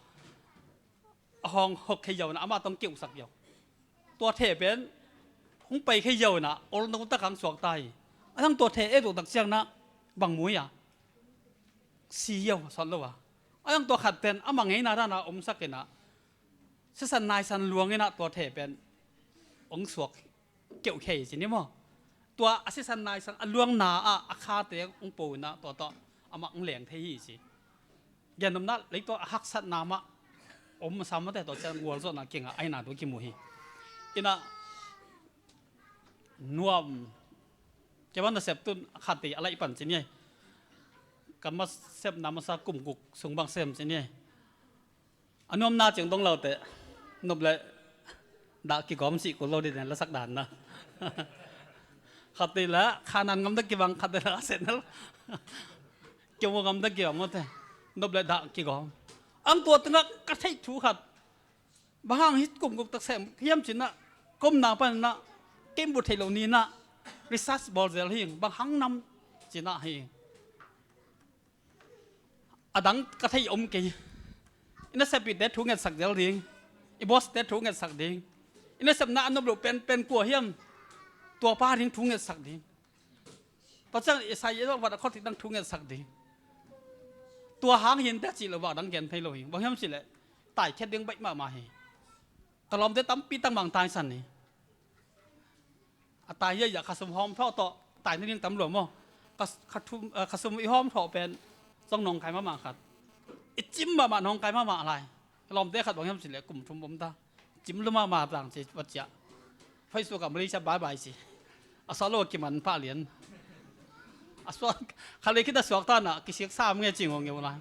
ห้องหกขยาวน่ะอามาต้องเกี่ยวสักเดียวตัวเทเป็นคงไปขยาวน่ะโอ้ต้องตะขังสวกตายทั้งตัวเทตัวตักเจ้าน่ะบางมวยอ่ะสีเยาสอนแล้ววะไอ้ยังตัวขัดเป็นอามังไงนะด้านะสักเกนะสันนายสันหลวงไงนะตัวเทเป็นสวกเกี่ยวเขยสินี่มั้งตัวสันนายสันหลวงนาอาคาเตะปูนะตัวอามังเหลียงเทียสิยันนำนัดเลยตัวฮักสันนามะสามแต่ตัวเจ้าวัวส่วนน่ะเก่งไอ้นาตัวกิมุฮีอินะนวมเจ้าวันน่ะเสพตุนขัดตีอะไรปั่นสินี่กันมาเสพน้ำมาซากลุ่มกุกสูงบางเสมสินี่อันนู้นน่าจึงต้องเราแต่นบเลยด่ากี่ก้อมสิกุเราดีเนี่ยแล้วสักด่านนะขัดตีแล้วขานันกำตะกี่บังขัดตีแล้วเสร็จแล้วเกี่ยวกับกำตะกี่บังหมดเลยนบเลยด่ากี่ก้อมอันตัวตึงกระเทยถูขัดบางฮิตกลุ่มกุกตักเสมเยี่ยมสินะก้มหน้าไปนะเกมบุตรเหล่านี้นะริซัสบอลเซลหิงบางหังนำสินะหิงอดังกระทยอมกีอินเสปิดเด็ดทุ่งเงินสักเดียวดิ้งอีบอสเด็ดทุ่งเงินสักดิ้งอินเสปนาอันนั้นเป็นกัวเฮียมตัวป้าดิ้งทุ่งเงินสักดิ้งเพราะฉะนั้นอิสายต้องวัดข้อที่ตั้งทุ่งเงินสักดิ้งต ตัวหางหินแต่จีเราบอกดังเกนไทยโลหิบางอย่างสิเลยตายแค่เด้งใบมาเฮกลอมได้ตั้มปีตั้งบางตายสันนี่ตายเยอะอยากขัดสมหอมเพราะต่อตายในเรื่องตำรวจมั้งขัดทุมขัดสมอีหอมเถาเป็นต้องนองไก่มาขัดจิ้มมาน้องไก่มาอะไรลอมได้ขัดบางอย่างสิเลยกลุ่มชุมผมตาจิ้มลงมาต่างจากวัดเจ้าไฟสู้กับมริชาบายบายสิอาสาโลกิมันผ้าเหรียญอาสวะใครคิดว่าสวกตาน่ะกิเสียซ้ำเงี้ยจริงของเงี้ยนะ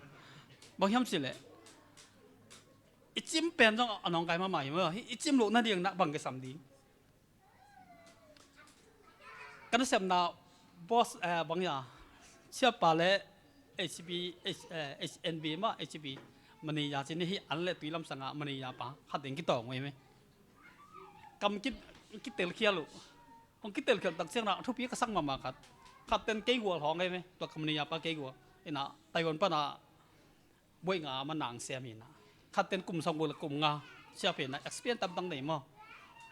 บางอย่างสิเลยจิ้มเป็นต้องน้องไก่มาใหม่เมื่อจิ้มลูกนั่นเองนะบังกับสามดีกันเสพน่ะบอสบางอย่างเชื่อป่าเลย HB HNB มา HB มันนี่ยาจีนี่อันเล็กตุยลำสังอ่ะมันนี่ยาป่ะขัดเองกี่ต่อไว้ไหมกำคิดเตลเคียลูกผมคิดเตลเคียตักเสียงน่ะทุกปีก็สั่งมาขัดเต็นเกย์วัวท้องไงไหมตัวมันนี่ยาป่ะเกย์วัวไอ้น่ะไต้หวันป่ะน่ะบวยงามันหนังเสียมีน่ะขัดเต็นกลุ่มสองบุลกลุ่มงาเชื่อเพียนน่ะ experience ตำตั้งไหนมั้ง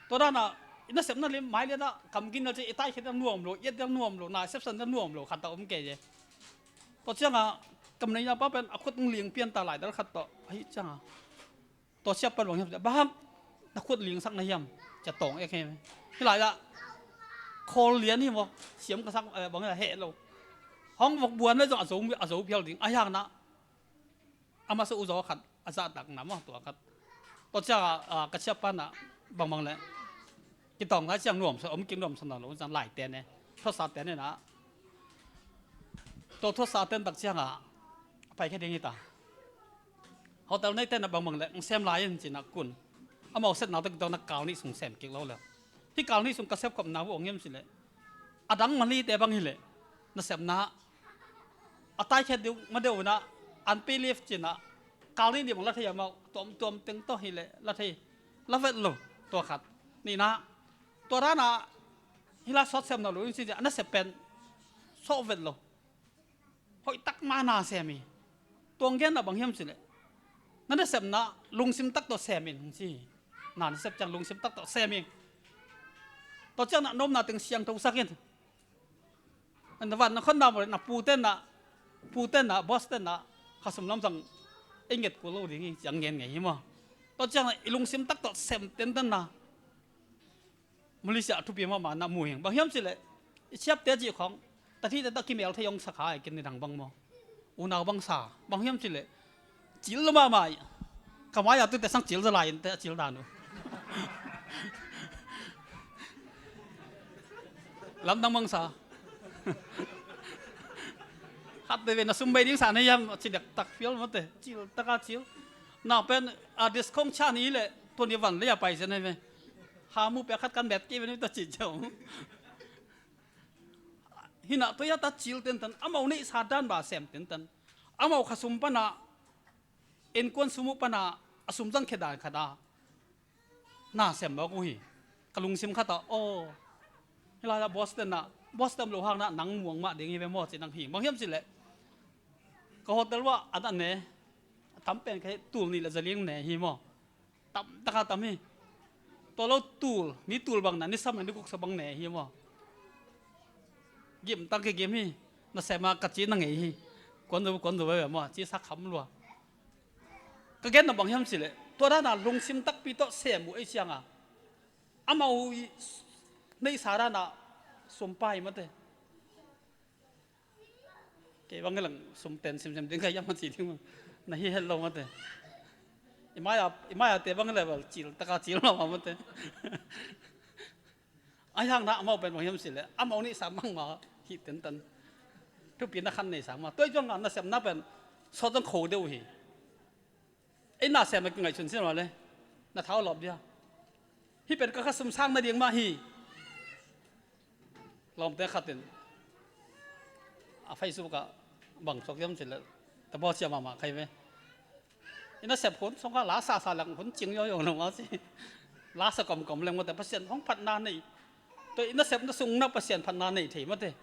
ตัวนั้นน่ะอินเสพนั่นเลยหมายเลยนะคำกินเราจะไอ้ใต้เห็ดน่วมโลเย็ดน่วมโลน่าเสพสันน่วมโลขัดต่อผมเกย์เลยตัวเชื่อง่ะกำเนิดยาป้าเป็นอคุดเลี้ยงเปลี่ยนตาไหลแต่ขัดต่อไอ้จังอ่ะตัวเชื่อเป็นหวังยำบ้างนักขุดเลี้ยงสักในยำจะตรงเองไหมที่ไหนละโคเลี้ยงนี่มั้งเสียมกระซังบางอย่างเหตุเราห้องบอกบัวนั่นจะอาศัยเพียวถึงไอ้ยังนะอามาสู้อุจจาระขัดอาซาตักน้ำมั้งตัวขัดตัวเชื่อกระเชื่อปั้นอ่ะบางเลยกินตองถ้าเชียงน่วมผมกินน่วมสนองหลวงจังหลายเต้นเนี่ยทศเต้นเนี่ยนะตัวทศเต้นตักเชียงอ่ะไปแค่เดียวนี่ตาเขาแต่ในเต้นบางเลยเซมลายจริงๆนะคุณเอามาเสร็จหนาวตั้งแต่นักกาวนี่ส่งเซมเก่งแล้วที่กาวนี่ส่งกระเซบกับหนาวองเงี้ยสิเลยอดังมันรีแต่บางทีเลยนั่นเซมนะอาตายแค่เดียวมาเดียวนะอันปีเลียฟจีนะกาวนี่เดี๋ยวมันละเทียมมาตัวตึงโตหิเลยละเทียละเวทลงตัวขัดนี่นะตัวนั้นนะฮิลาซอสเซมนะรู้จริงๆอันนั้นเซมเป็นโซเวทลงหอยตักมานาเซมีตัวเงี้ยนะบางเฮียมสิเลยนั่นเซมนะลุงซิมตักตัวเซมินสินั่นเซมจังลุงซิมตักตัวเซมินตัวเจ้าน่ะนมน่ะถึงเสียงทุกสักเห็นอันวันนั้นคนดำเลยน่ะปูเต้นน่ะบอสเต้นน่ะข้าสมน้ำสั่งเอ็งเก็ดกูรู้ดิยังเงี้ยไงมั้งตัวเจ้าน่ะลุงซิมตักตัวเซมเต้นน่ะมาเลเซียทุบปีมาหน้ามูเฮงบางเฮียมสิเลยเชียบเตี้ยจีของแต่ที่ตะกี้เมลทยองสักหายกินในทางบางมออุณาบางสาบางเฮียมสิเลยจิลมาใหม่ขมายอยากตื่นแต่สั่งจิลจะลายแต่จิลดานุลำดังบางสาขัดเดินน่ะซุ่มไปดิ้งสารนี่ยามจิเด็กตักฟิลมาเตะจิลตะกาจิลน่าเป็นดิสคองชานี้เลยตัวนี้วันเลยอย่าไปใช่ไหมหามูเปียขัดกันแบบกี้เป็นตัวจิตเจ้าหินะตัวยาตัดจิลเต็นตันอามาอุนี่สาดานบาเซมเต็นตันอามาขสุมปนะเอ็นกวนสมุปนะอสุมจังเขดานขดาน่าเซมบอกกูฮีกลุงซิมขัดต่อโอ้เวลาบอสตันน่ะบอสตันโลหะน่ะหนังม่วงมาเดี๋ยวนี้ไปหมดสิหนังหิงบางเฮียมสิเลยก็ฮอตเว่าอันนั้นเนี่ยทำเป็นแค่ตูนี่แหละจะเลี้ยงเนี่ยหิมอทำตะการทำให้ตัวเราตูนี่ตูบางนั้นนี่ซ้ำมันดูกุกสบังเนี่ยหิมอเยี่ยมตั้งเกมนี่น่าเสมากัดจีนังไงฮีกวนดูไปแบบว่าจีสักคำรัวก็แค่น่ะบางเฮียมสิเลยตัวนั้นน่ะลงซิมตักปีโตเสียมูไอเชียงอ่ะอามาในสาระน่ะสมไปมาเถอะเก็บางเรื่องสมเต็นซิมถึงใครยังมาจีถึงน่ะเฮ็ดลงมาเถอะอีไม้เตะบางเรื่องแบบจิลตะกาจิลเรามาเถอะไอ้ทางน่ะอามาเป็นบางเฮียมสิเลยอามานี่สามบังมาฮิตเต็นตันทุกปีนักขันในสามมาตัวจ้องงานน่ะเสมน่ะเป็นสอดต้องโคเดียวฮีไอ้น่ะเสมมันไงชนเสียมาเลยน่ะเท้าหลบเดียวที่เป็นก็สมสร้างมาเดียงมาฮีลองแต่ขัดเป็นไฟสู้กับบังสกยมเสร็จแล้วแต่พอเชื่อมาใครไหมอินเสพผลสงฆ์ล้าซาหลังผลจริงย่อยๆลงมาสิล้าสกอมๆแรงมาแต่เปอร์เซ็นต์ของพันนานี่ตัวอินเสพน่ะสูงนับเปอร์เซ็นต์พันนานี่ถี่มาเถอะ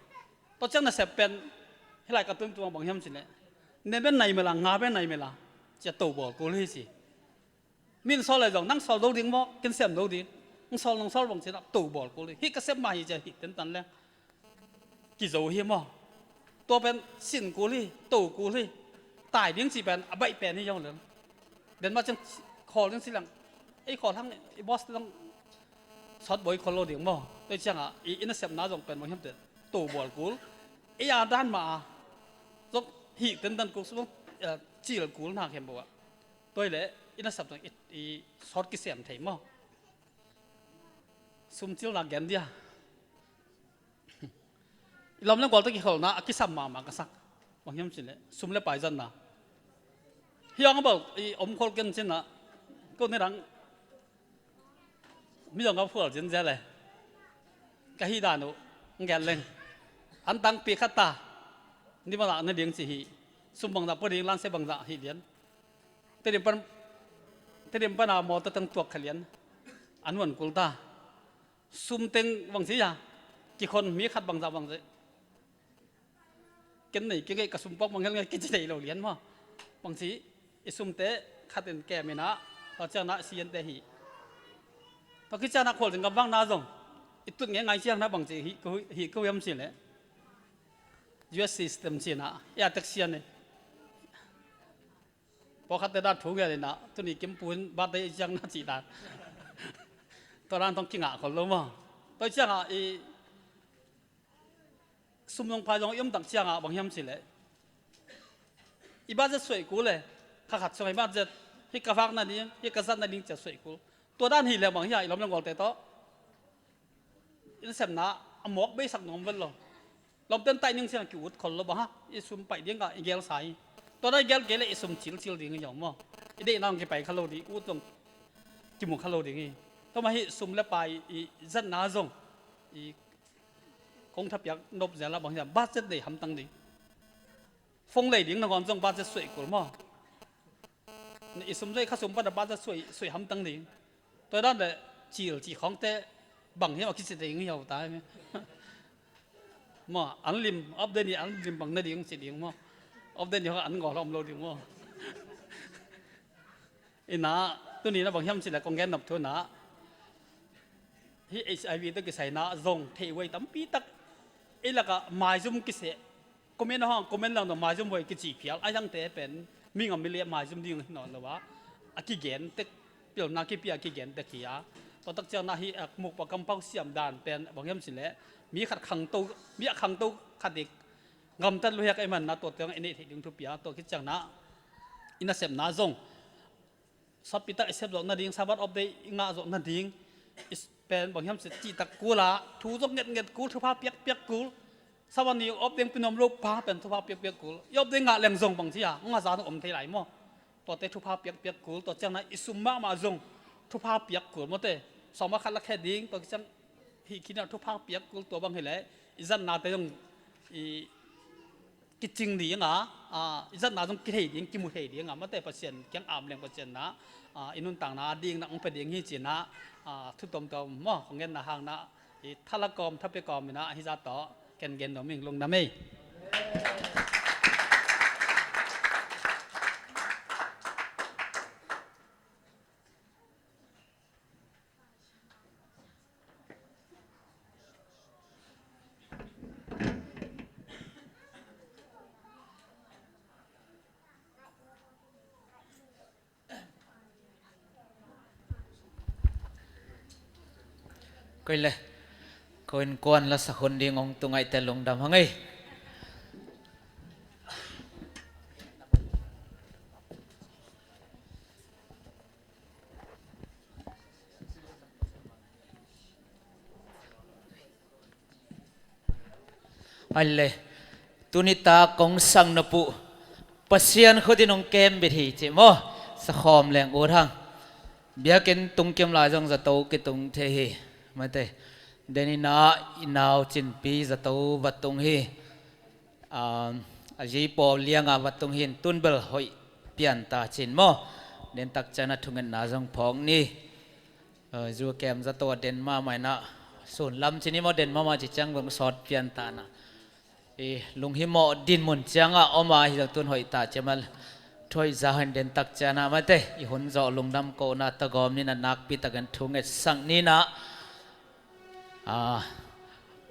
ตัวเจ้าน่ะเสพเป็นให้หลายกระตุ้นตัวบังยมเสร็จแล้วเนี่ยเป็นไหนเมื่อไหร่งาเป็นไหนเมื่อไหร่จะโตบ่กูเลยสิมินซอลอะไรจังนั่งซอลดูดิ้งบ่กินเสพดูดิ้งนั่งซอลบังเสร็จแล้วโตบ่กูเลยฮิกเสพมาฮิจะฮิตเต็นตันแล้วกี่โจเฮียมั้งตัวเป็นสินกูเลยโตกูเลย ตายเลี้ยงสิเป็นใบเป็นนี่ยองเหลืองเดินมาจังคอเลี้ยงสิหลังไอ้คอทั้งไอ้บอสต้องช็อตบอยคนโลเดียงมั้งโดยจังอ่ะอีอินเซปน้าจงเป็นมันเห็นเด็ดตัวบอลกูไอ้ยาด้านมาจงหีเต็นตันกูสมจีลกูน่าเข้มบัวตัวเละอินเซปต้องอีช็อตกิเสียมไทยมั้งซุ่มเจียวหลักแกนเดียลำนั้นก่อนตะกี้เขาหน้ากิสามมากระซักบางอย่างสิเลยซุ่มเล่ไปจันนะเฮียงก็บอกอีอมคนกันสินะก็ในหลังไม่ต้องกับพวกจินเจเลยกะฮีดานุแกนเล่งอันตังปีขัดตานี่มาละนั่นเลี้ยงสิฮีซุ่มบางตาพอดีร้านเสบางตาฮีเลี้ยนแต่เดี๋ยวปันเอาหมอตะตั้งตัวขเลี้ยนอันวันกุลตาซุ่มเต็งบางสิยากี่คนมีขัดบางตาบางสิกินไหนกินไงกระสุนปอกบางอย่างกินจะได้เราเลี้ยนมั้งบางทีไอ้ซุ่มเตะขัดเป็นแก่ไม่นะเราจะน่าเสียนแต่หีตอนที่จะนักโขลถึงกับว่างนาจงอีตุ่นไงเชียงนะบางทีหีก็ยังเสียเลย US system เสียนะอยากตักเสียนเลยพอขัดแต่ด้านถูกเลยนะตัวนี้กิมปูนบาดได้เชียงน่าจีดาตอนนั้นต้องกินอ่ะคนรู้มั้งตอนเชียงอ่ะอีซุ่มลงพายลงย่อมตักเชียงอ่ะบางอย่างเสียเลยอีบ้านจะสวยกูเลยขัดสมัยบ้านจะฮิกกะฟักนั่นนี่ฮิกกะซันนั่นนี่จะสวยกูตัวด้านหินแล้วบางอย่างเราไม่ต้องบอกแต่โตอินเสมนะอมอกไม่สักน้องวันหรอกเราเต้นไต่ยังเสียงกิวคนเราบ้าอิสุมไปเลี้ยงกับอีเกลสายตัวนั้นเกลเลยอิสุมชิลเลี้ยงอย่างมั้งอีเด็กน้องจะไปคาร์โลดีอู้ตรงจมูกคาร์โลดีงี้ต้องมาฮิสุมแล้วไปอีจันนาจงอีคงทับยักนบเสียแล้วบางอย่างบ้าจะได้ทำตั้งดีฟงเลยเลี้ยงนกอนจงบ้าจะสวยกูมั้งอิสุมเลยข้าสุมบ้าจะบ้าจะสวยทำตั้งดีตัวนั้นเลยจีของแต่บังเหี้ยเอาคิดเสียงเหี้ยตายไหมมั่งอันริมอัพเดนี่อันริมบังนั่นเองเสียงมั่งอัพเดนี่เขาอันก่อลมโลดิ่งมั่งไอ้น้าตัวนี้นะบางเหี้ยมันสิแหละกองแกนนับทั่วน้าที่ HIV ตัวกิใส่น้าซงเทไว้ตั้มปีตักไอ้ละก็หมายจุ่มกิเสคอมเมนต์ห้องคอมเมนต์เราหน่อหมายจุ่มไว้กิจีเพียลไอ้ยังแต่เป็นมีเงินไม่เลี้ยหมายจุ่มดิ่งหน่อยหรือว่าอากิเกนเต็กเปลี่ยนนาคิเปียกิเกนเต็กขี้ยาตอนตักเจ้าหน้าที่หมุกปากกำเป้าเสียมดานเป็นบางอย่างสิแหละมีขัดขังตู้มีขังตู้ขัดอีกงำตันลุยไอ้มันนะตัวเตียงไอ้นี่ถึงทุบปียตัวคิดจังนะอินาเซมนาจงสับปีตักเซฟจงนาดิ่งสาบัดออฟเดย์งาจงนาดิ่งเป็นบางอย่างสิจีตักกูละทูจงเงียกูทุพาเปียกกูสวัสดีออฟเดย์เป็นนมรูปพาเป็นทุพาเปียกกูยอบเดย์งาแรงจงบางทีงาจานอมเทไหลมั่งตัวเตทุพาเปียกกูตัวจังนะอิสุมมาจงทุพาเปียกกูมั่งเตสองมาคัดละแค่ดิ่งตัวจังฮีคิดว่าทุพาเปียกกูตัวบางทีเลยอิจันนาเตยงกิจจริงดิ่งอิจันนาจงกิเหดิ่งกิมุเหดิ่งมั่งเตเปอร์เซ็นต์แกงอาบแรงเปอร์เซ็นต์นะอินุนต่างนาดิ่งนะองเป็นดิ่งฮีจีนะทุกตมมั่งของเงินนะหางนะทัลกอมทัพเปกอมนะฮิจาต่อแกนเกนดอมิงลงน้ำไม่ก็เลยคนกวนละสักคนดีงงตรงไอแต่ลงดำฮังไงอันเลยตุนิตากงสังนปุปัสยันเขาที่น้องเกมไปทีเจมอสักคอมแรงโอทังเบียกินตุงเกมลายจังจะโตกิตุงเทฮีมาเตเดนินาอินาวจินปีจะโตวัดตุงฮีอาจีปอเลี้ยงวัดตุงหินตุนเบลหอยเปลี่ยนตาจินมอเดินตักจันทุงเงินนาจังพองนี่จูเกมจะโตเดินมาใหม่นะส่วนลำชินี้มอเดินมาจิจังบังสอดเปลี่ยนตานะลุงหิมอดินมุนจังออกมาที่ตุนหอยตาจะมาถอยจะหันเดินตักจันมาเตอีหุ่นจะลงดำโกนาตะกอมนี่นะนักปีตะกันทุงเอ็ดสังนี่นะ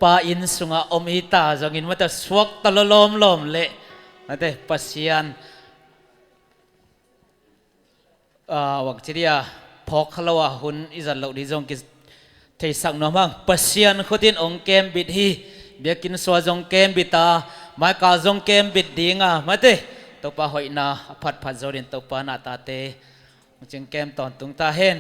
ป้าอินสุงอมอิตาจังอินมาแต่สวกตะลมเละมาแต่ปัสยัน วักจีเดียพอกขลาวหุ่นอิจันเหล่าดีจงกิเทสักน้องมั่งปัสยันขุดินองเกมบิดฮีเบียกินสวาจงเกมบิตาไม่กาจงเกมบิดดีงาไม่เตตัวป้าหอยนาพัดพัดจอดินตัวป้าหน้าตาเตจึงเกมตอนตุงตาเห็น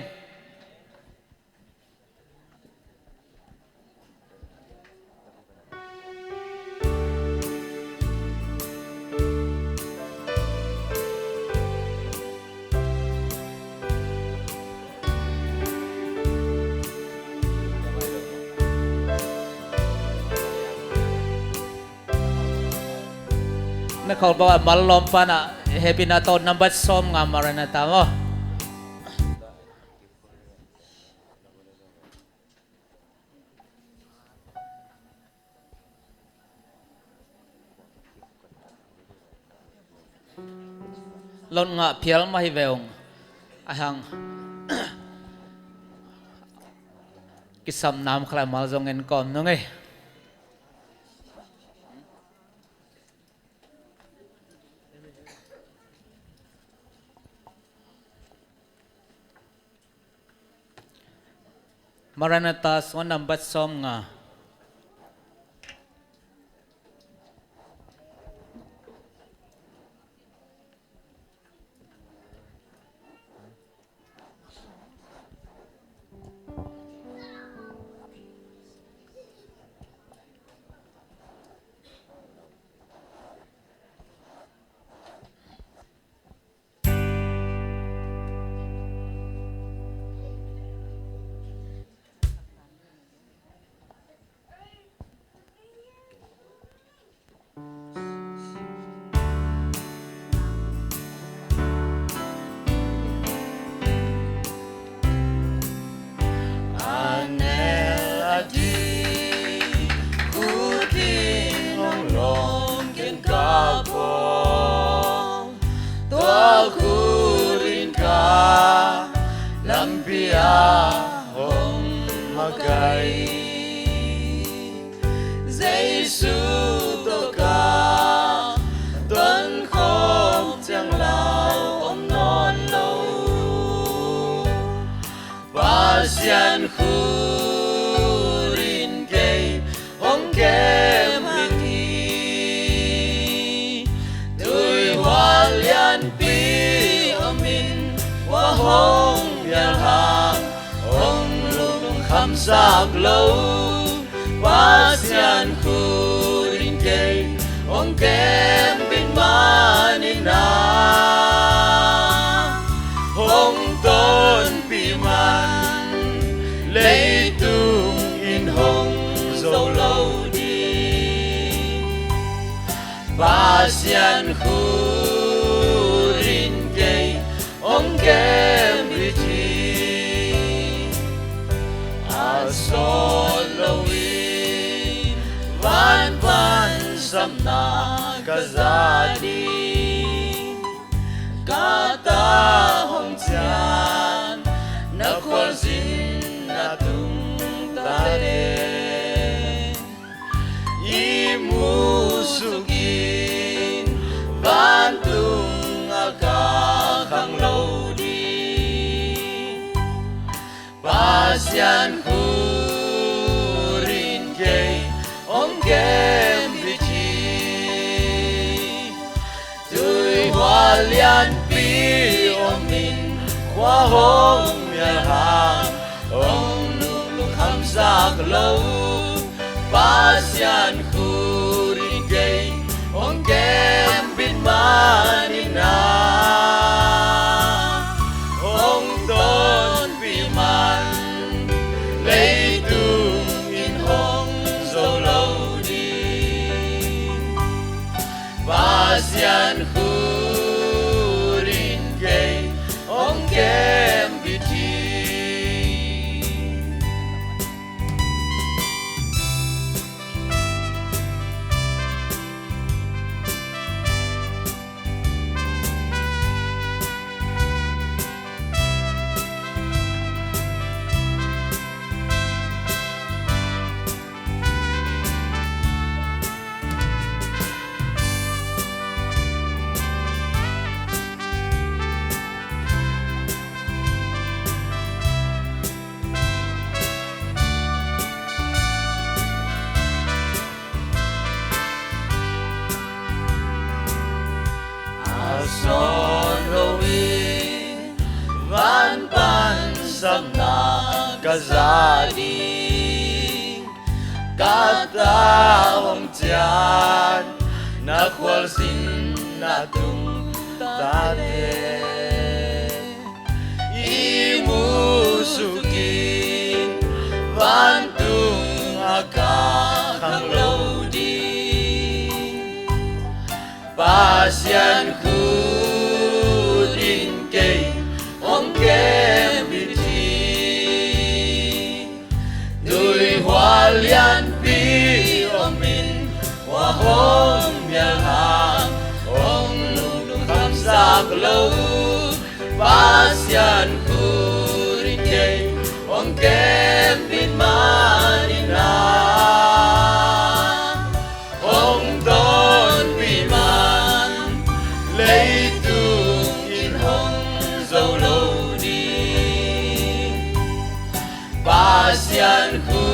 นักข่าวบอกว่ามาลอมปานะเฮปินาโตนับบัดซ้อมงามมาระนาตามลนงะเพียลมาฮิเวงอาหังกิสามน้ำคลายมาลงเงินก่อนนึงไงMaranatha swanam bat som nga Sak lâu Pasian khurin kay Ong kem bin manina Hong ton pi man Lay tung in hong dâu lâu đi Pasian khurin kay Ong kem Soloin van samna kazadi kata hong chan na khwazin na tung tade imusugin van tung akakang lodi pasyan kem bichi tui walian pi omin qua hong mial hang ong lu kham sak lâu pasyan khurin gay ong kem bin manina ong ton pi man lay tung in hong Pasian khurin kay ong kem biti tam na ka gia đình cả ta hồng chan na khwal sin na tung ta te i mu sukin van tung aka khang lâu đi pasian khu din cây ông kem bị thi đôi hoa liên pi ông min hoa hồng nhà hàng ông lung khắp xa lâu pasian khu din cây ông kem bin manina ông tôn bị man lấy tung in hồng dâu lâu đi pasian khu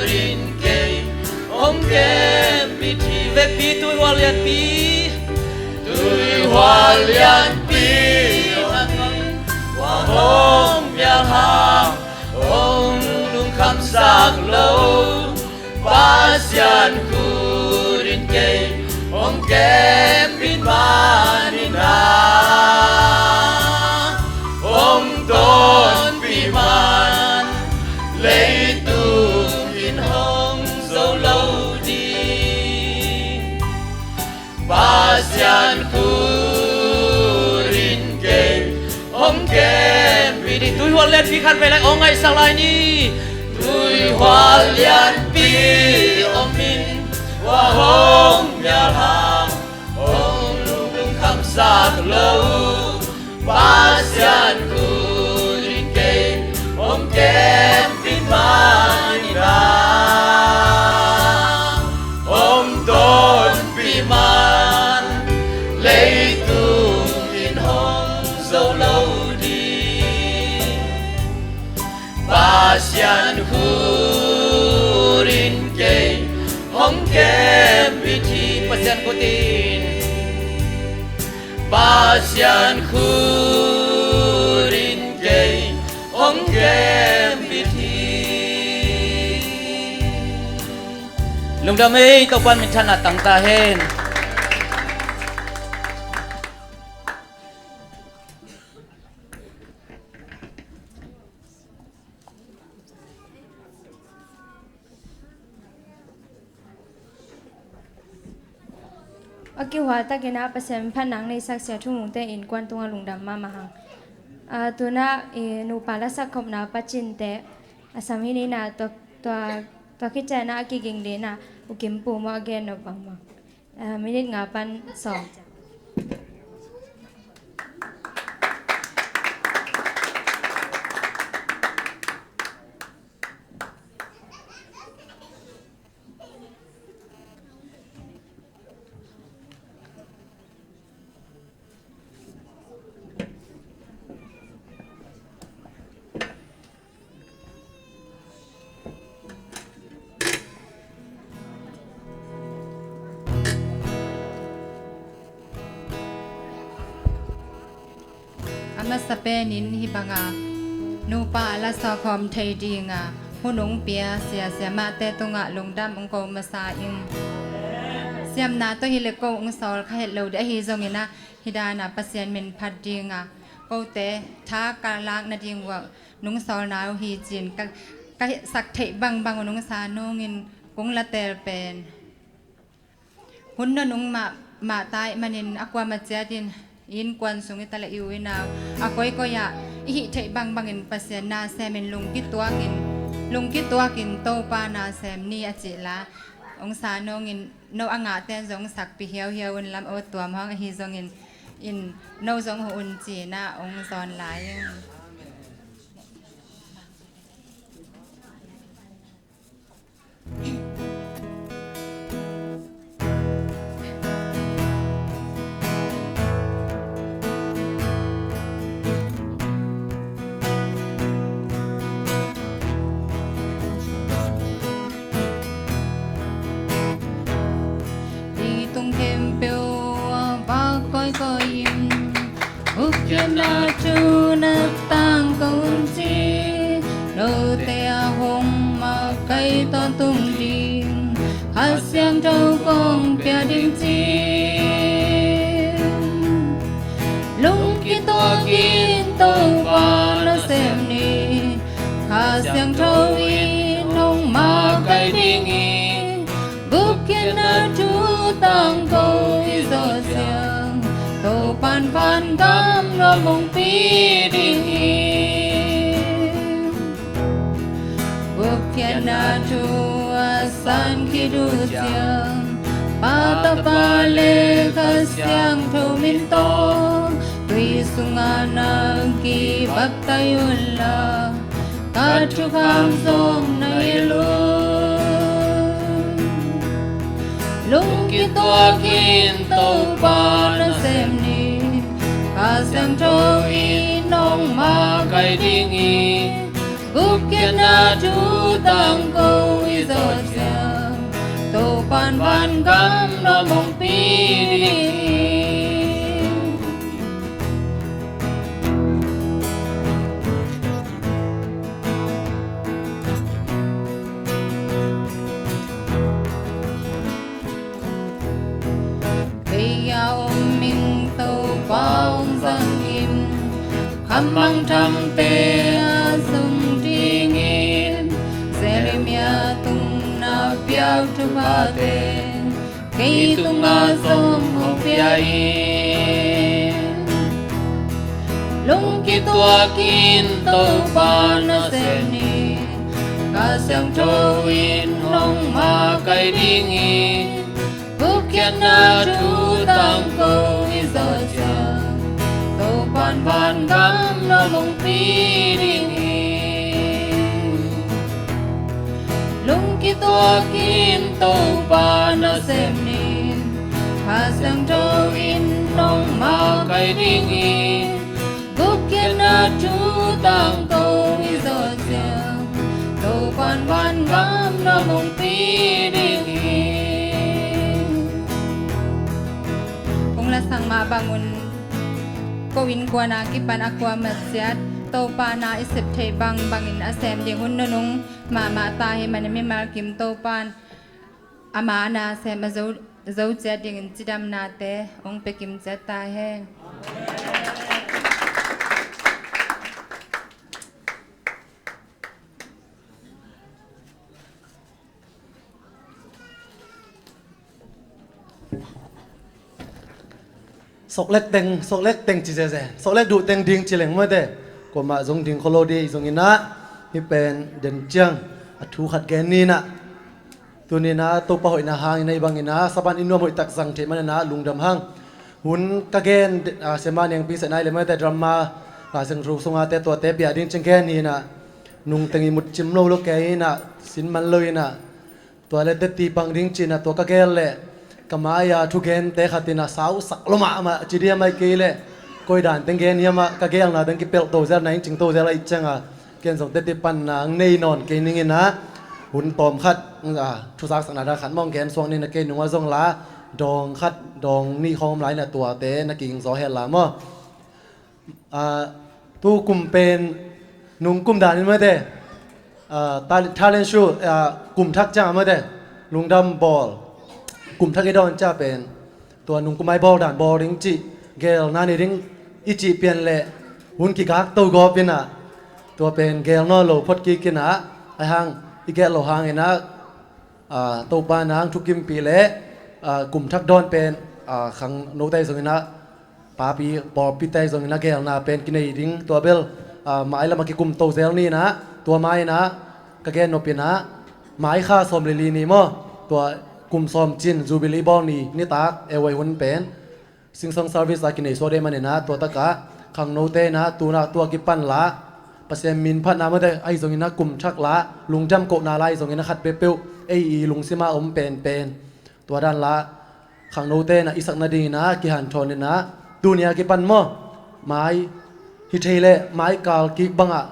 din cây ông kem bị thi về pi tôi hoa liên pi hoa hồng nhà hàng ông đúng khám sắc lâu pasian khu din cây ông kem bin manina ông tôn bị man lấy tung in hồng dâu lâu đi pasian khu din cây ông kem bị đi tôi hoa liên phi khăn về lại ông ngày sang lại đi tôi hoa liên phi ông min hoa hồng nhà hàng ông đúng khám sắc lâu pasian khu din cây ông kem bin manina ông tôn bị man lấy tung in hồng dâu lâu đi pasian khu din cây ông kem bị thi pasian khu tin pasian khu din cây ông kem bị thi lung đam ấy tàu quan mình thân là tăng ta hen Aki hoa ta kena pasem phanang nei sak sia thung te in kwan tunga lungdam ma mahang tuna nu pala sak khop na pachin te asam hi ni na to khicha na ki ging de na ukim pu ma again no bang ma minute nga pan song ama sapenin hibanga nupa la sa khom thei dinga hunung pia sia ma te tunga lungdam ongko masa ing siam na to hile ko ong sol kha lo de hi zongina hidana pasien min phat dinga ko te tha ka lang na ding wa nung sol na hi jin ka sak thei bang nung sa nongin kung la tel pen hun no nung ma tai manin akwa ma chatin in kwan sungi tala iwina akoy ko ya ihi thei bang in pasien na semin lungki tuakin to pa na sem ni achila ong sa nongin no anga ten jong sak pi hiaw un lam o tuam hang hi jong in no jong ho un chi na ong zon lai Ukian na chu na tang công chi nô te hong ma cây to tung đình hát xiang trâu công bia đình chi lung ki to kin to pa na xem ni hát xiang trâu in hong ma cây đình i Ukian na chu tang công i zo xiang tô pan pan gam lo mong pi ding Ukian na chu asan ki du chiang pa ta pa le ka siang tho min to tui sunga na ki bak tayun la ka chu kham som na yelu lung ki to kin to pa na sem ni ka siang tho in nong ma kai ding i Ukian na chu tang câu i zo chiang tô pan pan gam no mong pi ding Kaya min tô bao sang im kham mang tham te sung Jeremia tung na piao tu ba te kei tung a som ho pia in lung ki tua kin to pa na se ni ka sang to in nong ma kai ding i Ukian na tu tang ko i zo cha to pan pan gam no mong pi ding lung ki to kin to pa na sem ni ha sang to in nong ma kai ding i Ukian na chu tang ko i zo chiang to pan pan gam na mong pi ding i kung lasang mabangun kowin kwa na kipan akwa masyat to pa na isip thay bang bangin asem ding hun nung ma ta he man mi mar kim to pan ama na se ma zo che ding chidam na te ong pe kim che ta he sok lek teng chi ze sok lek du teng ding chi leng ma de ko ma zong ding kholo de zong ina hi pen den chiang a thu khat gen ni na tu ni na to pa hoi na hang nei bang ina saban inno moi tak sang the man na lungdam hang hun ka gen sema neng pi se nai le ma te drama ka sang ru sunga te to te bia ding cheng gen ni na nung tengi mut chim lo lo ke na sin man lo ina to le te ti pang ding chi na to ka gel le kamaya thu gen te khatina sau sak loma ma chidia mai ke le koi dan teng gen yama ka gel na teng ki pel to zel nai ching to zel ai changa ken song te ti pan na nei non ke ning ina hun tom khat thu sak sang na da khan mong gen swang ni na ke nungwa zong la dong khat dong ni khom lai na tua te na king zo he la mo tu kum pen nung kum dan ma de talent show กลุ่มทักจ้ามาเด้ลุงดำบอลกลุ่มทักไอดอนจ้าเป็นตัวนุ่งกุมไอบอลด่านบอลริงจิเกลนานี่ริงอิจิเปลี่ยนเละหุ่นกิกักตัวกอเป็นอ่ะตัวเป็นเกลนอโลพดกิกินะไอหางอีเกลโลหางไอนะตัวปานางทุกกิมปีเละกลุ่มทักดอนเป็นขังโนไตสงินะปาปีบอลปีไตสงินะเกลนาเป็นกินไอริงตัวเบลมาไอละมากิกลุ่มโตเซลนี่นะตัวไม้นะกะเกนโนเป็นนะไม้ข้าสมเลลีนี่มั้งตัวกลุ่มสมจินจูบิลีบอลนี่นี่ตากเอวัยหุ่นเป็นซิงซังเซอร์วิสอากินไอโซเดมันนะตัวตะกะขังโนเตนะตัวกิปันละปัสเซมินพันนามาได้ไอสงินะกลุ่มชักละลุงจำโกนาไลสงินะขัดเปเปิวไอลุงซิมาอมเป็นตัวด้านละขังโนเตนะอิสักนาดีนะกิหันชนนี่นะดูเนี่ยกิปันมั้งไม้ฮิเทเลไม้กาลกิบังอะ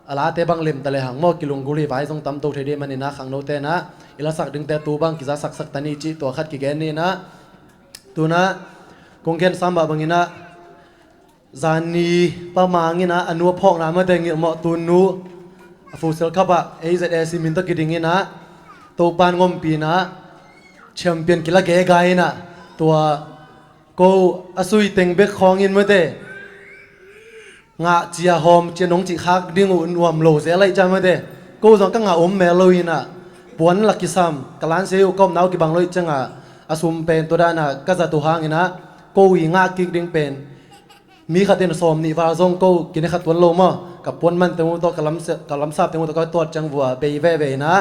อาลาเตบังเล็มตะเลหังมอกิลุงกุลีไว้ทรงตำตัวเทเดมันนี่นะขังโนเตนะอิลาสักดึงแต่ตัวบังกิจะสักตานีจีตัวขัดกิแกนนี่นะตัวนะกงเกนซัมบะบังนี่นะ จานีประมาณนี้นะอนุพอกน้ำมาแต่เงี้ยเหมาะตุนนูฟูเซลครับอะAZSมินตะกิดิงนะตัวปานงมปีนะแชมเปี้ยนกีฬาเกย์ไกนะตัวกูอสุยเต็งเบกของอินมาเตงะเจียหอมเจียนงจิคักดิ้งอุ่นวมโลเสียอะไรจำมาเตกูสองกังะอมเมลอยนะปวนลักกิซัมกลานเซลก้มน้าวกิบังลอยจังอะอสุมเป็นตัวด้านนะก็จะตัวหางอินะกูยิงะกิกดิ้งเป็นมีขัดเต็นสมนี่ว่าทรงกูกินขัดตัวโลมอกับปวนมันเต็มตัวกะลำซาบเต็มตัวก็ตัวจังวัวเบยเว่นะ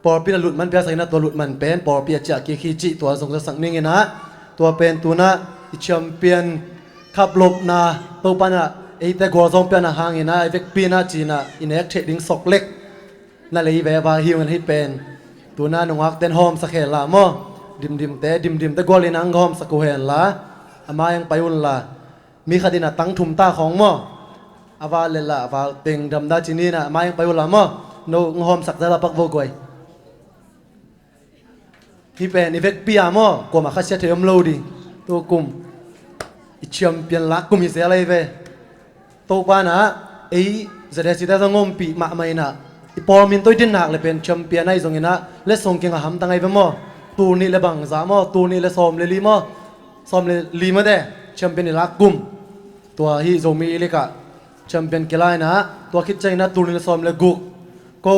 ปอปีนหลุดมันเปียใส่นะตัวหลุดมันเป็นปอเปียจากกีขีจิตัวทรงจะสังนิ่งนะตัวเป็นตัวนะแชมเปี้ยนขับลบนะตัวปานะไอแต่กัวทรงเปียนะหางนะไอเวกปีนะจีนะอินเอ็กเทรดดิ้งสอกเล็กนั่นเลยเวบาฮิวกันให้เป็นตัวนะนงฮักเต้นหอมสักเหล่ามอดิมแต่กัวเลยนังหอมสักกูเห็นละอามายังไปอุ่นละมีคดีนะตั้งถุมตาของมออาวาเลละอาวาเต็งดำดาจีนี่นะมายังไปอุ่นละมอโนงหอมสักแต่ละปักโวกวยที่เป็นอีเวกปีอามอกว่ามาคัดเชื้อเทียมโลดีตัวกลุ่มอิชมเปียนลักกลุ่มอิเสียอะไรเวตัวป้านะไอ้จะได้สิได้ต้องงมปีมาไม่นะอีพอมินตัวดินหนักเลยเป็นแชมเปี้ยนในตรงนี้นะและส่งเก่งกับหำตั้งไงไปมอตูนี่เลยบังสามอตูนี่เลยซ้อมเลยลีมอซ้อมเลยลีมาได้แชมเปี้ยนลักกลุ่มตัวฮีโซมีเลยกะแชมเปี้ยนกีฬานะตัวคิดใจนะตูนี่เลยซ้อมเลยกุกกู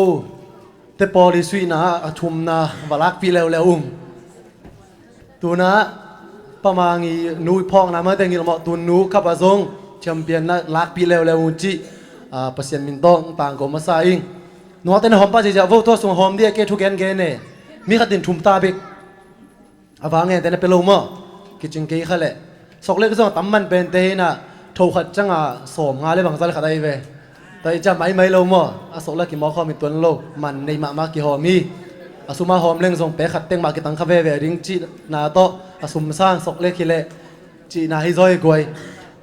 แต่พอลิสุยนะทุ่มนะวลักปีแล้วตัวนะประมาณนี้นูพองนะมาแต่งี้เราตัวนูขับอาซงแชมเปี้ยนนะลักปีแล้วจีเปอร์เซ็นต์มินต้องต่างกับมาซาอิงนัวแต่ในหอมป้าจะว่าตัวส่งหอมเดียเกทุกแกนเกเน่มีขัดดินทุ่มตาบิกอาฟังเงี้ยแต่ในเปรูมั้งกิจจริงกี่ขะเละสกเล็กก็ส่งตั้มมันเป็นเตนะโทขัดจังสมงานเลยบางสันขัดได้เวแต่จะไม่เรามั้งสกเล็กกี่มอข้อมีตัวโลมันในมากี่หอมีสุมาหอมเล่งส่งเป๊ะขัดเต็งมากี่ตังคาเฟ่เวริงจีนาโตสุมสร้างสกเล็กขี้เละจีนาฮิซอยกวย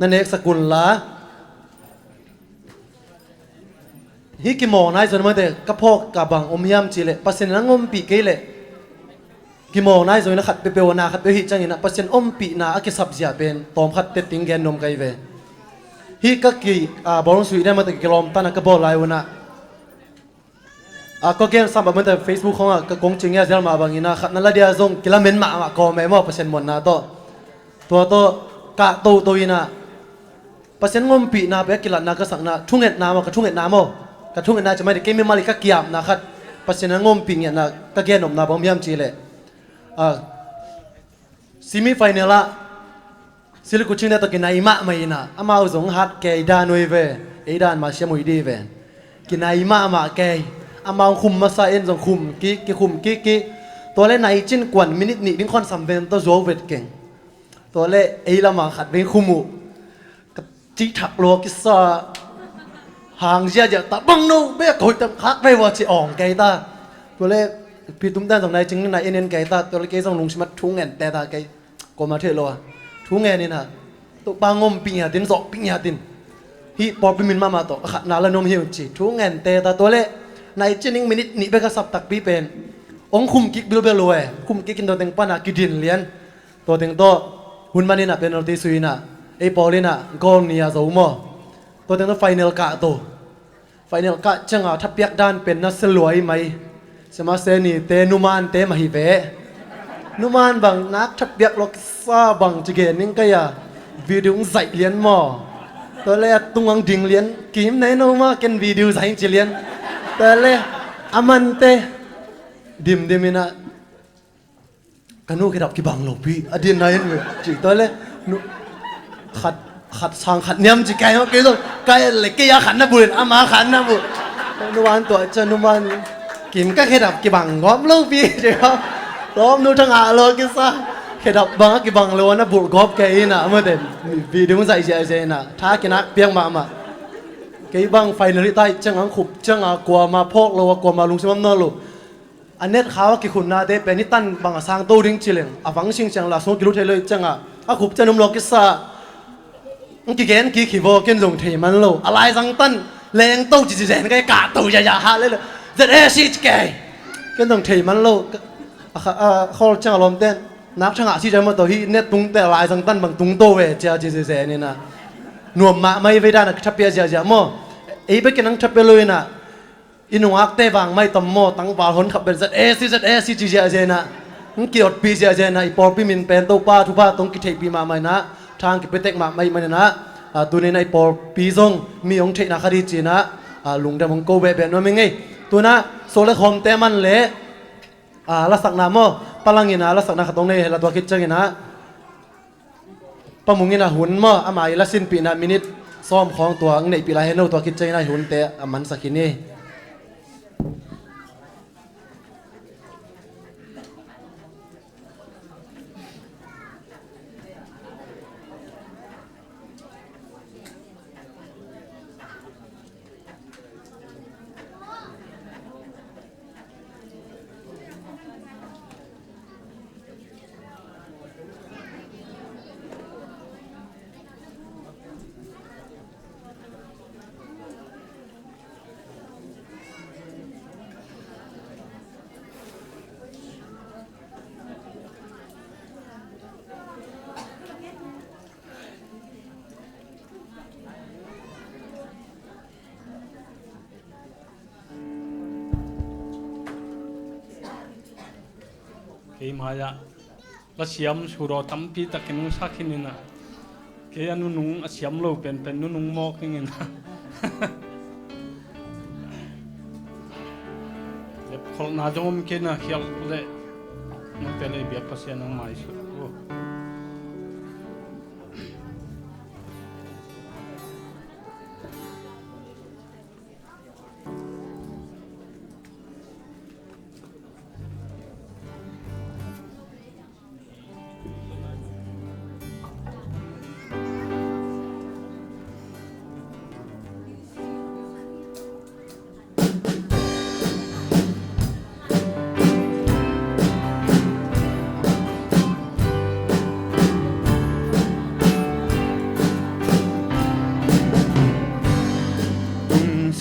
นั่นเองสกุลละฮิกิโมนายส่วนมันเด็กกระพกกับบังอมยามจีเล่ปัสเซนนังอมปีเกเล่กิโมนายส่วนนั้นขัดเปเปวนาขัดเปหิจังอินะปัสเซนอมปีนาอักษับเสียเป็นตอมขัดเตติงแกนนมไกเวฮิกกีบอลสุยได้มาแต่กิโลมตันกบอลไลวนะก็เกมซ้ำแบบมันแต่เฟซบุ๊กของก็กงจริงเนี่ยเจ้ามาบางอินะขัดนั่นละเดียส่งกิโลเมตรมาก็ไม่มอปัสเซนหมดนะตัวกะตัวอินะปัสเซนงมปีนาเปกิลันนาก็สั่งนะทุ่งเอ็ดนามก็ทุ่งเอ็ดนามกระทุ่งนาจะไม่ได้เกมไม่มาลิกเกียบนะครับปัจจุบันงมปิงเนี่ยนะก็เกณฑ์นมนาบอมยามจีเลยซิมิไฟเนลละสิลิกุชินเนี่ยตะกินนายมะไม่นะอามาอุซงฮัดเกย์ดานวยเวเอดานมาเชียมุยดีเวกินนายมะมาเกย์อามาคุมมาซาเอ็นซงคุมกิคุมกิตัวเล่นนายจินกวนมินิทนี่ดิ้งคอนซัมเบนตัวโจเวตเก่งตัวเล่เอละมาขัดเป็นคุมุกับจีถักโลกิซาห่างเสียจะตัดบังนูเบี้ยคุยแต่คักไม่ว่าจะอ่องไกตาตัวเล่พี่ตุ้มด้านตรงไหนจึงนายเอ็นไกตาตัวเล่เกย์ส่งลุงชิมัดทุ่งเงินแต่ตาไกก็มาเทโลทุ่งเงินนี่นะตัวบางงมปิงยาตินสอกปิงยาตินฮีปอปิมินมาตัวขัดนาลนมเหี่ยวจีทุ่งเงินแต่ตาตัวเล่นายจินิงมินินี่เบกสับตักปีเป็นองคุมกิกบิลเบลโลเอคุมกิกกินตัวเต็งปานากิดินเลียนตัวเต็งโตหุ่นมันนี่นะเป็นอติสุยนะไอปอลินะกอลนี่ยาโซโมตัวเต็งตัวไฟเนลกะตัวไฟเนลกะจังทับเปียกด้านเป็นนัสลวยไหมสมาเซนีเตนุมานเตมหิเวนุมานบางนักทับเปียกล็อกซาบางจิเกนิงก็ยาวิดีโอใส่เลียนหม้อตัวเล่ตุงอังดิ่งเลียนกิมไหนโนมาเก็นวิดีโอใส่จิเลียนตัวเล่อามันเตดิมนะกันนู้นแค่ดับกี่บังหลบพี่อดีตนายเว้ยจีตัวเล่ขัดสางขัดเนียมจีไก่เขาเกี่ยวไก่เล็กกี่ยาขันนะบุญอามาขันนะบุญนุวานตัวเจนุวานกิมก็แค่ดับกี่บังง้อมลูกพี่ใช่ครับล้อมนู้ทั้งอาโลกิซ่าแค่ดับบังกี่บังเลยนะบุญกอบแกอินะเมื่อเดิมวิดีโอใส่เจนะท้ากินักเปียงมากี่บังไฟนอลิต้าจังอังขุบจังกลัวมาพกเรากลัวมาลุงชิมัมนอลูอันนี้เขากี่คนน่าเด็เป็นนิตันบางสร้างตู้ดิ้งชิลเลงฟังชิงจังละส่งกิลุเทเลยจังขุบจะนุ่มโลกิซ่ากี่เกนกี่ขีโบกินส่งเทมันโลอะไรสังตันแรงตู้จีเจนก็กาตู้ยาฮาเลยจะได้ชิจแกกินส่งเทมันโลเขาจังอารมณ์เต้นนักช่างอาชีพจะมาตัวที่เน็ตตุงแต่ลายสังตันบางตุงโตเวเจ้าจีเจนี่นะ นวมมาไม่ไว้ด้านทับเปียเจียโมไอ้เบกินังทับเปียเลยนะอินุอักเตบางไม่ตมโมตั้งบาลหนขับเป็นZAจีเจียเจนะนั่งกี่อดปีเจียเจนะไอ้ปอปีมินเป็นตัวป้าทุบ้าตรงกิเทปีมาไม่นะทางกิเปเตกมาไม่มันนะตัวนี้ในปอปีซงมีองเทนักคดีจีนะลุงดำมงโกเบเบนว่าไม่ไงตัวนะโซเลคอมเตมันเละลักษณะโมพลังงินะลักษณะตรงนี้เราตัวคิดจังนะปมุงินะหุ่นโมอามาอิละสินปีนะมินิตซ้อมของตัวในปีละเฮโนตัวคิดจังนะหุ่นเตะมันสักนี่ke maya la siam suro tampi takin sakhinina ke anu nung asiam lo pen nu nung mo kingin le khol na jom ke na khial le no tele bia pasya nang mai su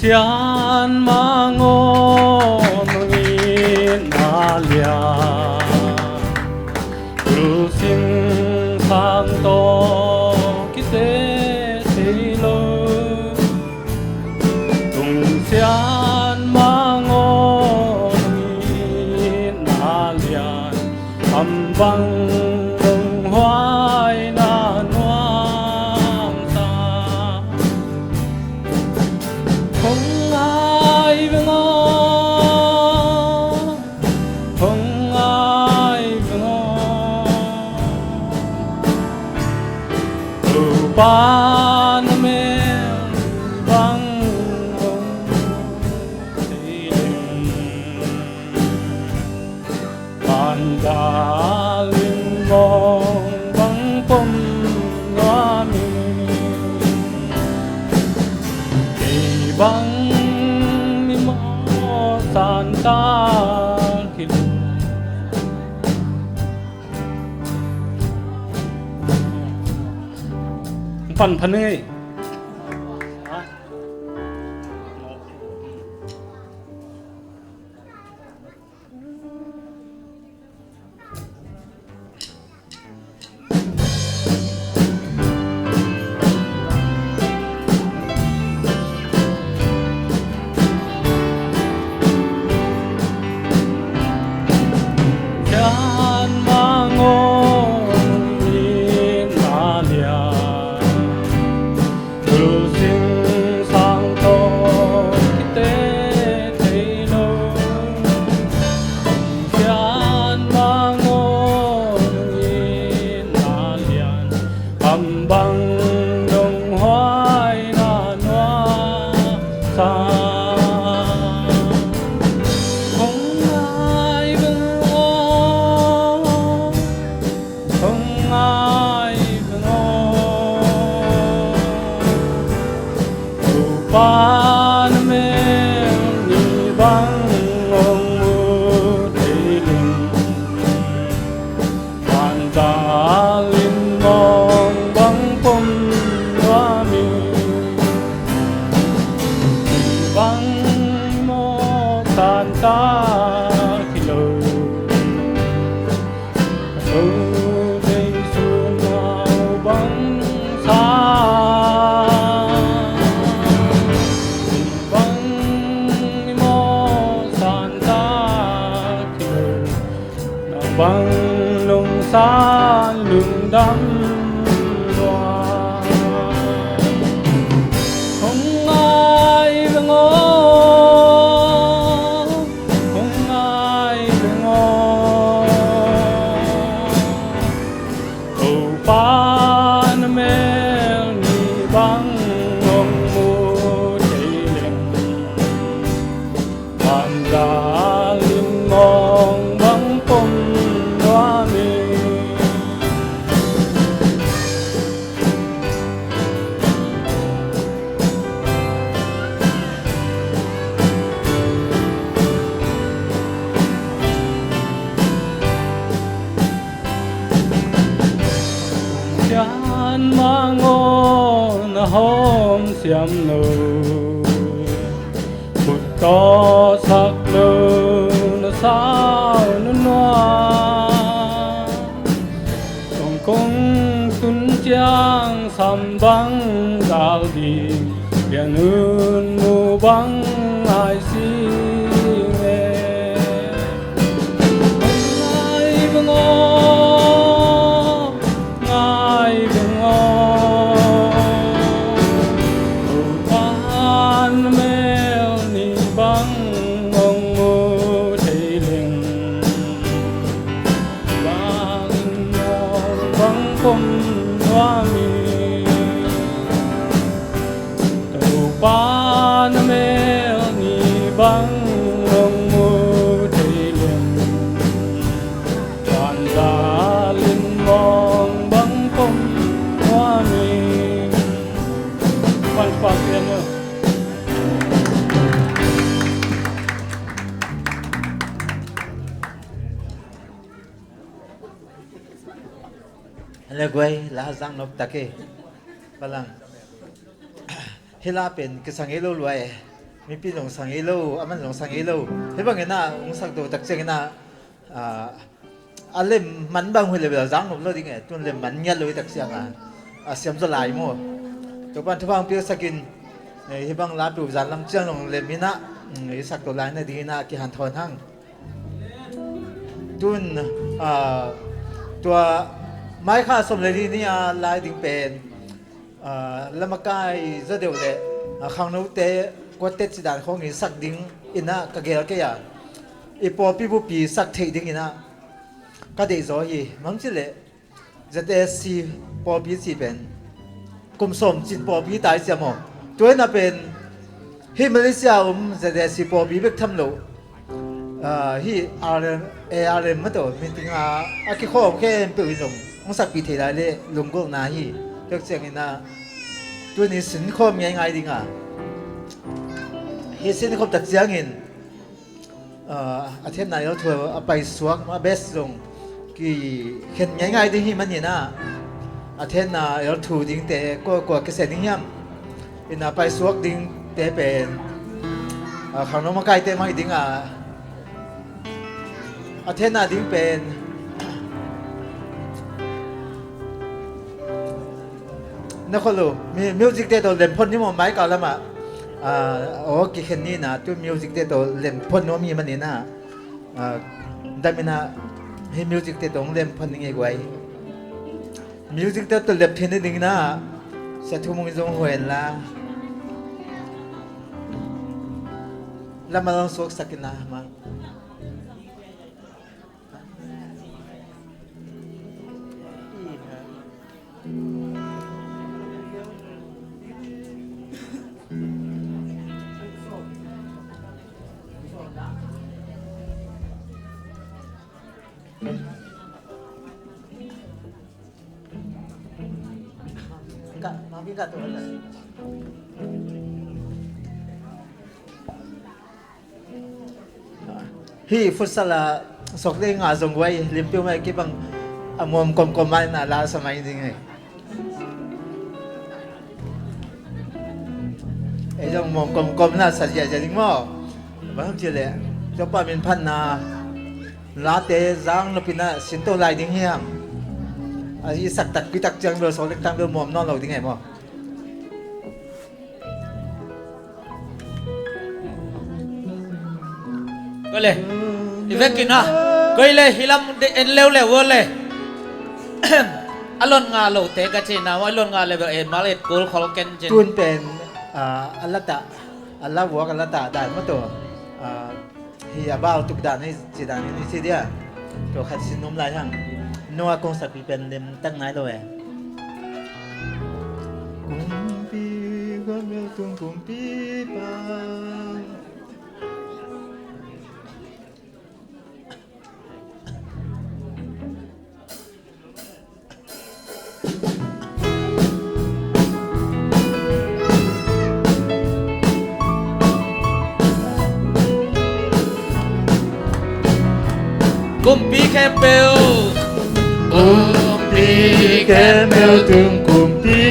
sian mango nungin alia cruising sang to kite silo tung sian mango nungin alia ambang dong hoai na nuam sa không ai vương ô không ai vương ô từ ba năm em vắng ông thấy linh bàn đá linh mong vắng bom loa mi bang mi mo santa kilu pan panei sa dalin mong bang pom wami chan mangon hom xiam nu có sắc lơ nó sao nó noa công công tuân giang sam băng dal đi biển ươn mù băng ai si nghe ngài vâng ngài vâng là quay là giang nộp tắc cái balang hela pen cái sang elo loài mi pin long sang elo aman long sang elo thế bằng cái na ông sang đồ tắc cái na alem man bang hule bela giang nộp lo đi nghe tuân lem man nhát lối tắc à xem cho lại mua tụi bạn thằng bang pia sakin he bang la tu zan lam chang long lem mina cái sak đồ lại này đi na cái hàn thon hang tuân tua mai khá sớm lấy đi nia lại đình pen làm cái rất đều lệ khang nấu té quát tết chỉ đàn không nghĩ sắc đình ina cái gì cái à ipo pi bu pi sắc thấy đình ina cái đấy rồi mắm chỉ lệ rất là si po pi si pen cùng sớm chỉ po pi đại xem mà tuổi na pen hi Malaysia rất là si po pi biết thâm lộ hi ARM mất rồi mình tính cái kho cái biểu hiện ông sắc bị thế lại lệ lồng gốc na hi được chuyện na tôi ní sinh khom ngay đi ngà hi sinh khom đặc giang in thêm này nó thừa bay xuống mà best dùng kỳ khen ngay đi hi mà nhỉ na thêm na nó thu đinh tệ qua cái xe đinh nhâm in bay xuống đinh tệ bền khang nó mà cái tệ mà đinh thêm na đinh bềnนักขลุ่มมิวสิกเดตัวเล่นพ่นนี่มันไม่ก่อนแล้วมาโอ้กี่คนนี้นะตัวมิวสิกเดตัวเล่นพ่นน้องมีมันนี่นะได้ไหมนะให้มิวสิกเดตัวเล่นพ่นยังไงไว้มิวสิกเดตัวเล่นเพี้ยนนิดนึงนะเสียทุ่มงจงหัวเห็นละแล้วมาลองสวกสักนะมาMami kata mana? Hi futsal sok deh ngazong guai limpiu mai kibang amom kom mai na la sama ini ngai. Jong mom kom na saja jadi mo. Baham cile. Coba min pan na late zang napina sinto lai ding hiam. Ai sak tak pitak jang lo solek tam lo mom non lo ding ngai mo. Coi lệ, đi về kia na, coi lệ, hilam en leo leo vô lệ. Alon ngà lẩu té cái gì nào, alon ngà lệ en mal et gold kholoken jen. Tuân pen alata, Allah buat alata dan betul. Hi abal tuk dan ni si dan ni si dia. Tu khát xin nom lại hang. Noa kong sapi pen lem tang nai lo Kumpi gamel tung kumpi pa. Kumpi kempel Kumpi kempel tung kumpi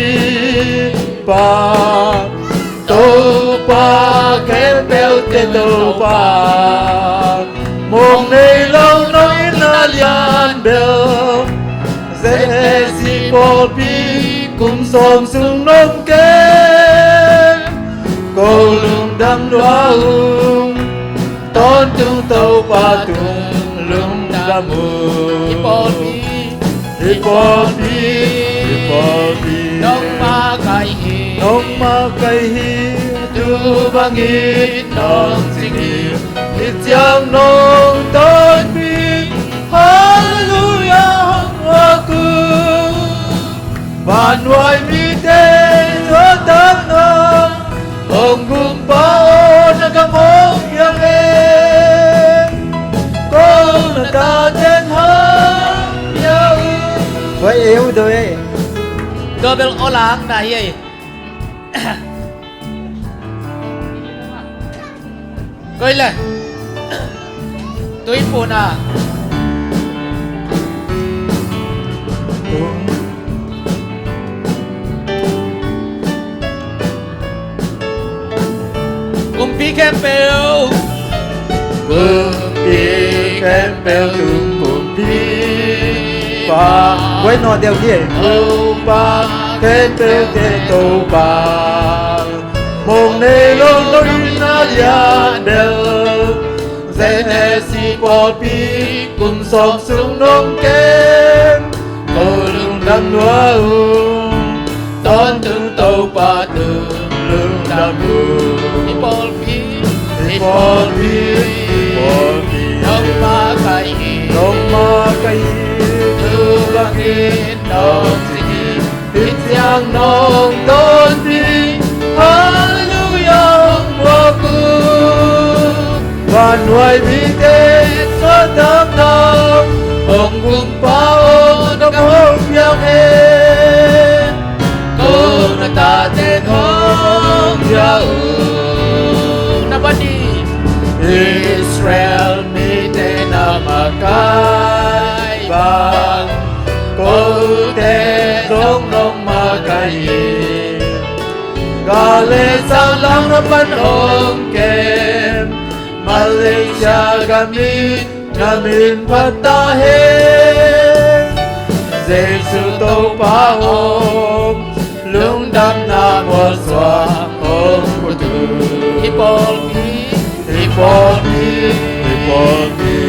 pa Topa kempel te topa Mong nei lâu nói na lian bel Dễ si po pi cùng xóm sung nông kê Cô lung đâm đoá hùng Tôn tung tâu pa tung lung đâm hùng Hipopi Nông ma cây hi Tu bangit nong sing hi Hit yang nong tôn pi Hallelujah aku Van hoài mi te cho tâm nong Ông gum bao na kamong yang em Cô na ta ten hang yang Vậy yếu rồi Cơ bel olang này ấy Coi là Tôi phụ nà Kumpi kempel Kumpi kempel tung kumpi pa Quay nọ đều kia Âu pa kempel te tâu pa Mong nei lâu nói na lian bel Dễ si po pi cùng xóm sung nông kem Cô lung đâm đoá hùng Tôn tung tâu pa tung lung đâm hùng Hipopi Nông ma cây Tu bangit nong sing hi Hít yang nong tôn pi Hallelujah mùa cu Và nuôi bi tê cho tâm nam Ông cùng bao đông hông yang hết Cô na ta tên hông yang Nabadi Israel mi te namakai bang Cô te dông nông ma kai Gale sao lang na panong kem Malaysia gamin patahin Giêsu tô pa hôm Lung đam na mùa xoa hôm của tu Hipopi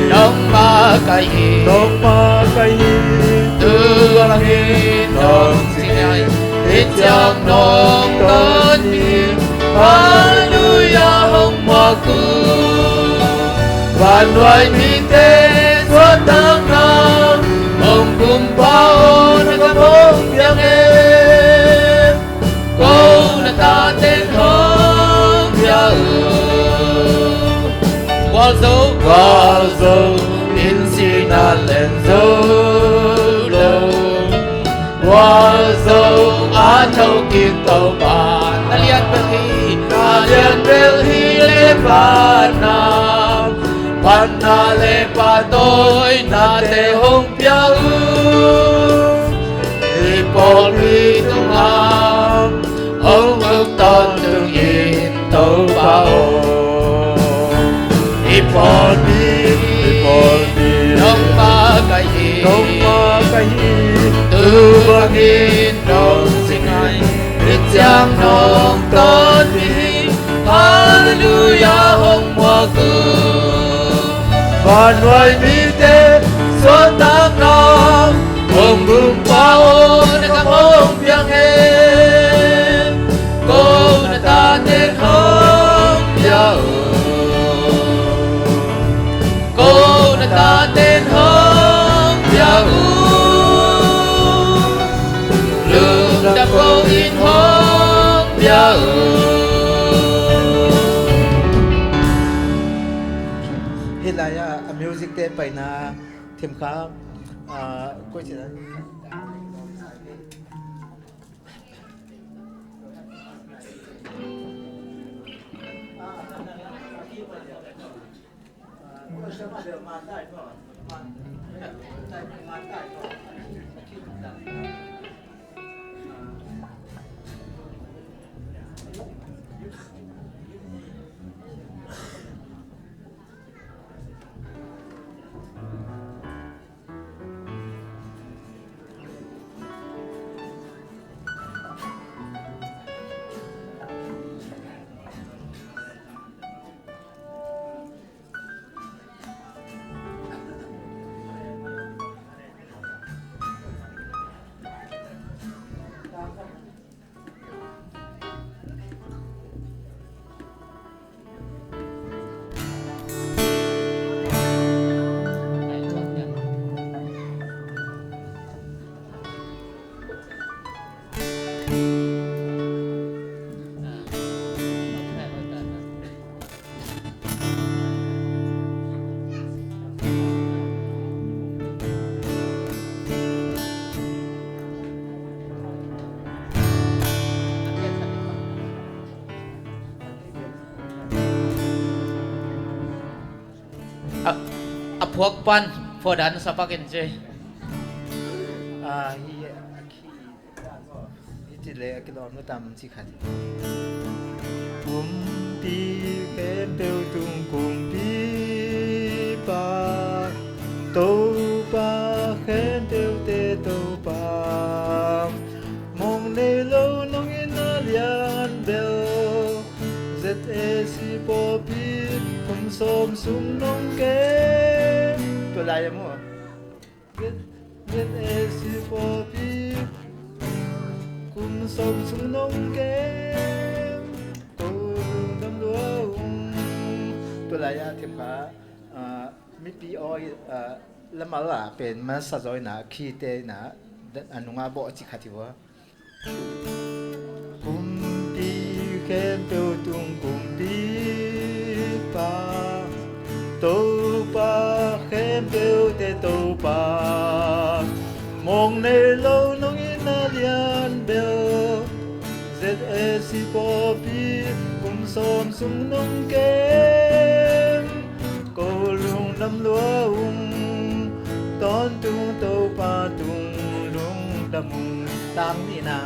Nông ma cây Tu bangit nong sing hi Hít yang nong tôn pi Hallelujah hồng mùa cu Và nuôi mi tê suốt tháng năm Ông cùng bao na có mong yang em Cô na ta tên hông yang Walzo in si na len dâu lâu Walzo a thâu kim tàu bàn Nalian belhi Nalian belhi le pa nam Panna le pa tôi na te hong pia Ipol pi tung ham Ông ước tôn tương yin tâu pa ô Ipol pi Nông ma cây hi Tu bangin nong sing hi Hít yang nong tôn pi Hallelujah hong mùa cu Và nuôi mi tê suốt tháng năm Ông gum bao na kam hong yang em Cô na ta tên hong yang Cô na ta tên hong yang Lương đâm cô in hong yang Hiện lại music te phải na thêm khá quay chỉ là พวกปันพอดันสปักินเจฮิจิเลกิโลนุตามสิขัดกุมปีเข็มเปียวตุงกุมปีปาโตปาเข็มเปียวเตโตปามองในโลน้องอินาเลียนเบลZSC ปอปีผมสมสุงน้องเกตัวลายมั้งZSC ปอปีคุณสมสุงน้องเกกูดำรัวตัวลายเทียมขามิปีออยละมาละเป็นมันสะจอยนะขี้เตนะอันนุ่งอาบอกจิขัดอยู่วะกุมปีเข็มเปียวตุงกุมปีปาโตปาเข็มเปียวเตโตปามองในโลกน้องอินาเลียนเบล ZSC ปอปีกุมสมสุงน้องเกมกูลุงดำลัวตอนตุงโตปาตุงลุงดำมุงตังนี่นะ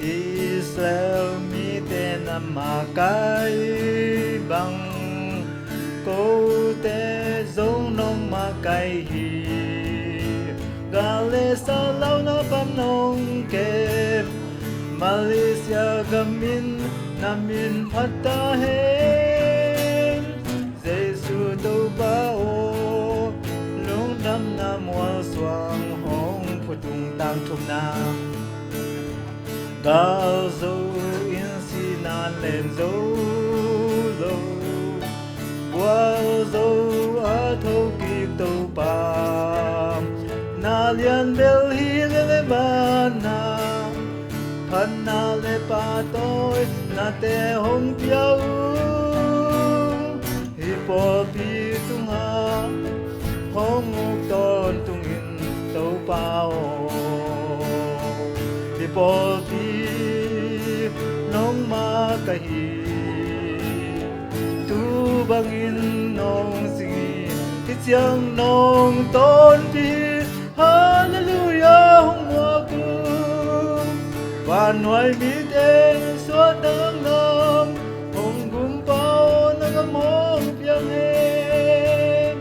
อิสราเอลมีแต่นำมาไกบังกูแต่ทรงน้องมาไกฮีกาเลสาลาวนาปันน้องเก็บมาเลเซียกามินนามินพัตตาเฮนเจสุโตบาโอลุงดำนามัวสว่างห้องผู้ตุงตังทุ่มนากาโซอินซีนานเลนโซโลวาโซอาโทกิโตปามนาเลียนเบลฮีเลบานาพันนาเลปาโตยนาเตหงเปียวฮิปอปีตุงาหงอุกตอนตุงอินโตปาวฮิปอปีน้องมากะฮีตูบังอินน้องสิงที่เจียงน้องต้นปีฮาเลลูยาหงมัวกูวานไว้มีเดนสวดดังน้ำหงกุมเปานักมองเพียงเห็น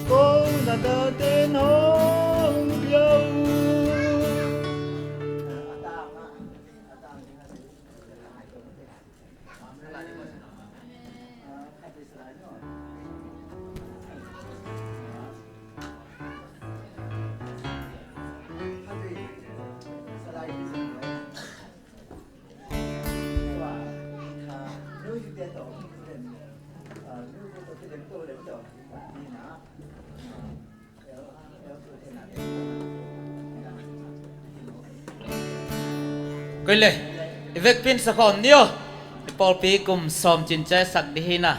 กูนาดาเตนหงเปียวก็เลยเวกพินสักคนเดียวพอปีกุมสมจินใจสักดีนะ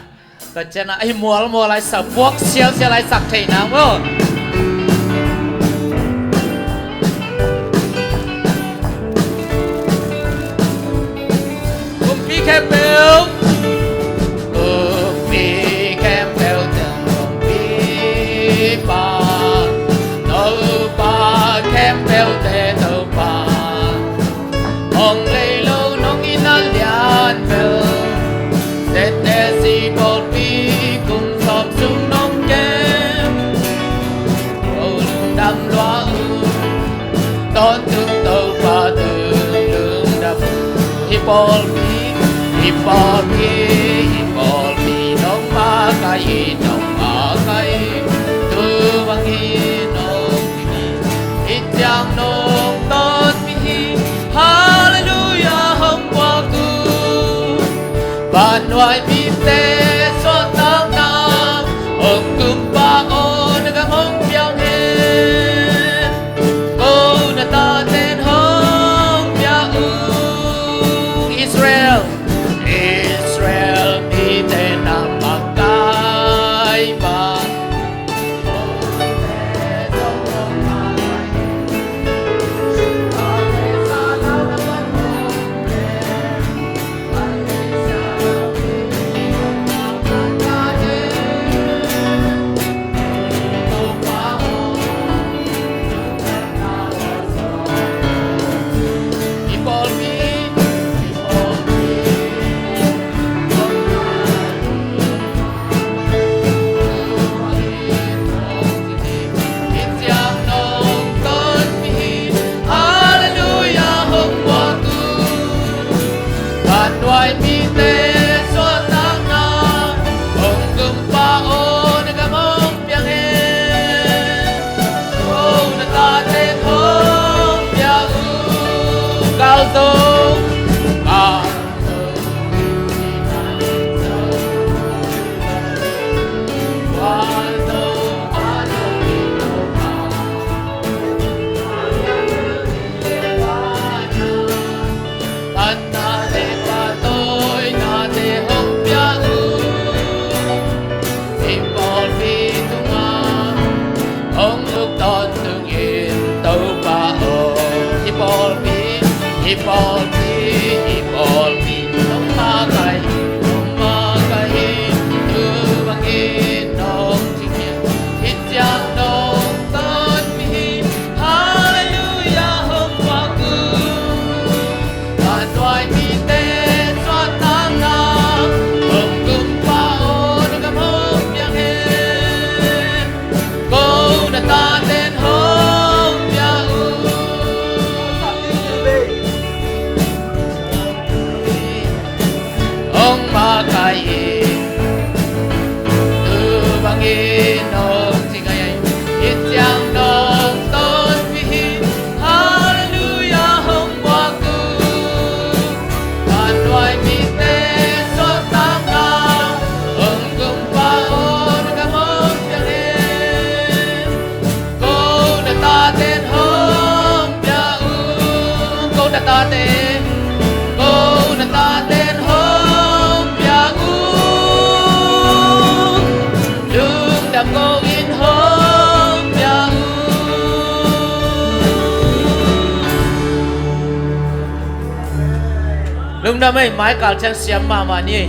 ก็จะน่ะไอ้มัวอะไรสักพวกเชียวอะไรสักเทนังวะกุมปีแค่เบลกุมปีแค่เบลจังกุมปี Ipolmi nong makai tu wangi nong ni ityang nong ton mi hallelujah hong waku ban wai mi te so tang nam ông kum pa on ga hong piang he go na ta ten hong ya u Israel mi te na makai ba Ipolmi nong makai tu wangi nong jingin ityang nong ton mi hallelujah hong waku ban wai mi te so tang na hong kum pa on ga hong yang he go na ta ten hong ya u ông makai tu wangi nong jingin ityang nong ton mi hallelujah hong waku ban wai mi te so tang na hong kum pa on ga hong yang he go na ta ten hong ya u go na ta ten hong ya u lung đam go in hong ya u lung đam ấy mãi cả chân xiêm mà ni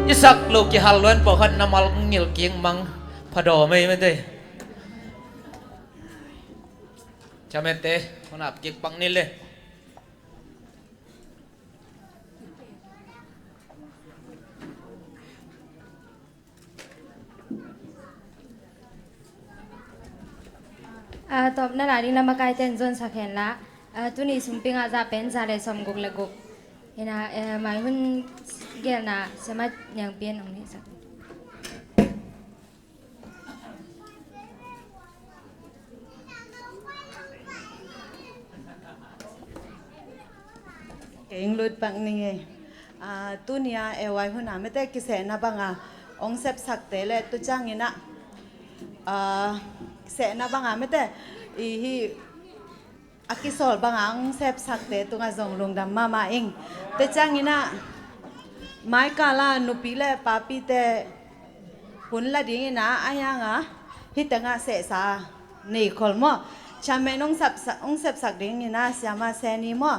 isak lu ki hal luan po khan namal ngil king mang phado mai men te chamente khonap kik pang ni le top na la ding na makai ten zon sa khen la tu ni sumping a za pen za le som guk le guk ina mai hun gel na sema nyang pian ong ni sa Keng lut pang ni nge tu nia e wai hun na mete ki se na banga ong sep sak te le tu chang ina se na banga mete I hi akisol banga ong sep sak te tu nga zong lung dam mama ing te chang ina mai kala nupi le papi te hun la ding ina aya nga hitanga se sa nei khol mo chame nong sep sak ding ina siama se ni mo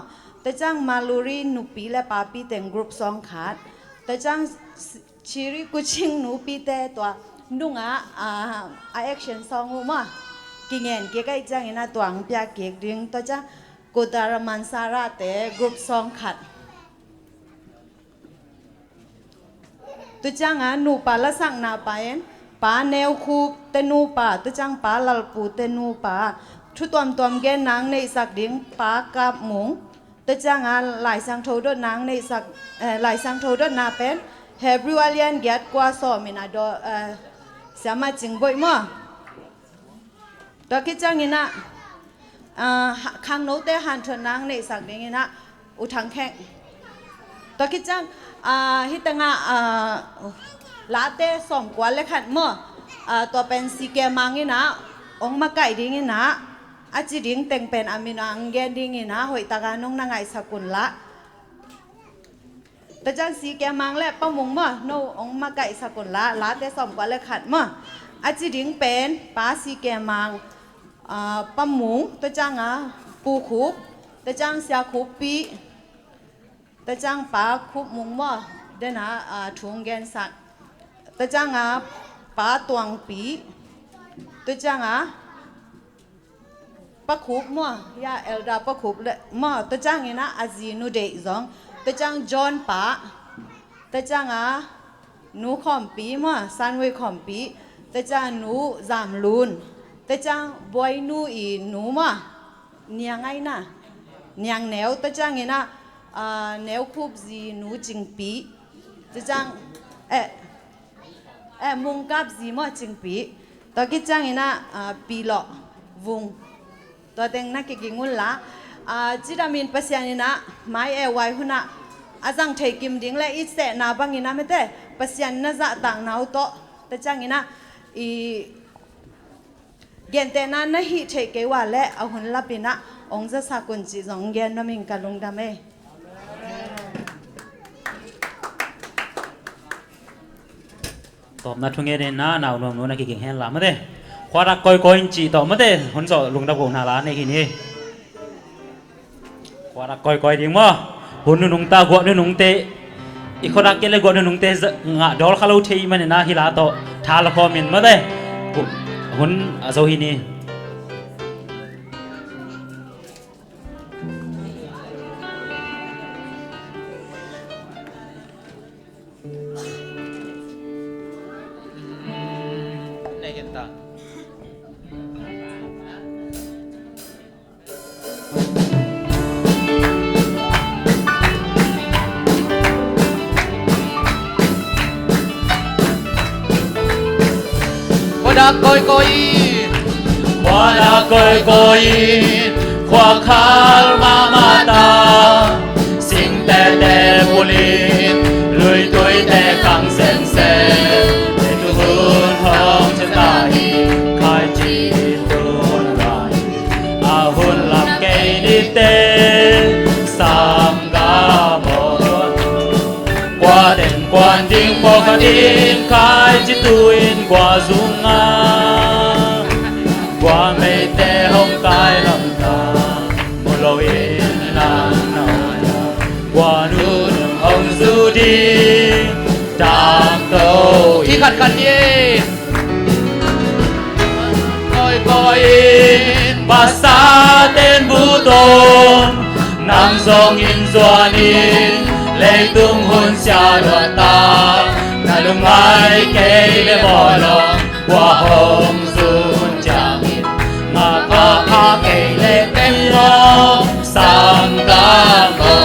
te chang maluri nupi le papi ten group song khat te chang chiri kuching nupi te to nunga a action song mo kingen ke kai chang ina tuang pya ke ding to cha kodara mansara te group song khat tu chang a nu pa la sang na pa en pa neu khu te nu pa tu chang pa lal pu te nu pa thu tom tom ge nang nei sak ding pa kap mung ตัวจ้างหลายสังโทดนางในสักหลายสังโทดนาเป็นเฮบริวาเลียนเกียรกว่าสอมินาดสามารถจึงบ่อยมั้งตัวคิดจังงี้นะข้างโน้ตเตหันชนนางในสักเนี้ยนะอุทังแข่งตัวคิดจังฮิตงาลาเต้สมกว่าเล็กขัดมั้งตัวเป็นสีแกมังงี้นะองมาไก่ดิ้งงี้นะอาจิดิ้งแต่งเป็นอามินังเกนดิ้งงี้นะหอยตากาน้องนางไงสกุลละแต่จังสีแกมังและป้ามุงมั้งโนองมาไก่สกุลละลาเต้สมกว่าเล็กขัดมั้งอาจิดิ้งเป็นป้าสีแกมังป้ามุงตัวจังปูคุบตัวจังเสียคุบปีตัวจังป้าคุบมุงมั้งเดนะถุงแกนสักตัวจังป้าตวงปีตัวจังป้าคุบมั้งยาเอลดาป้าคุบเลยมั้งตัวจังนี่นะอาจีนูเดย์ซองตัวจังจอนป้าตัวจังหนูขอมปีมั้งซันเวขอมปีตัวจังหนูจามลูนตัวจังบอยหนูอีหนูมั้งเนียงไงนะเนียงแนวตัวจังนี่นะแนวคุบจีหนูจิงปีตัวจังมุงกับจีมั้งจิงปีตัวกิจังนี่นะปีหลอวงตัวเต็งนักกิงุนละจิรามินปัสยานี่นะไม่ไว้หุ่นนะอาจังเทกิมดิ้งและอีเสนาบังนี่นะไม่ได้ปัสยานี่จะต่างนาวโตตัวจังนี่นะเกณฑ์แต่นั้นนะฮิเทเกว่าและเอาหุ่นลับปีนะองค์จะสักุลจีจงเกณฑ์น้ำมิงกะลุงดำเอตอบนัดทุ่งเงินน่าหนาวนวลนักกิ่งแห่งหลามาเด้ควารักก้อยก้อยจีต่อมาเด้หุ่นโซลุงดับของนาลาในที่นี้ควารักก้อยก้อยดิ้งมั้งหุ่นนุ่งตากวดนุ่งเตะอีกคนรักเกล็ดกวดนุ่งเตะงะดอลคาลูเทีมันน่าฮิลาโตทาลคอมินมาเด้หุ่นโซฮินีKoi koi, wala koi koi, kwa khal mamata, sing te te pulin, lui tui te kang sen sen, te tu hun hong chân tai, khai chi hun rai, a hun lam kei đi te, sam ga mo chuan, qua đền quan ding po ka din, khai chi tuin qua dung qua mây te hông tai lâm ta một lối nàng nào qua núi hồng du đi đam câu đi cắt cắt đi coi coi bà sa tên vũ tôn nam dòng in doan in lệ tung hôn xa đoạt ta na lung ai kê bê bò lòng qua hồng du chàng ha kể lệ tên ngô sang ca ngô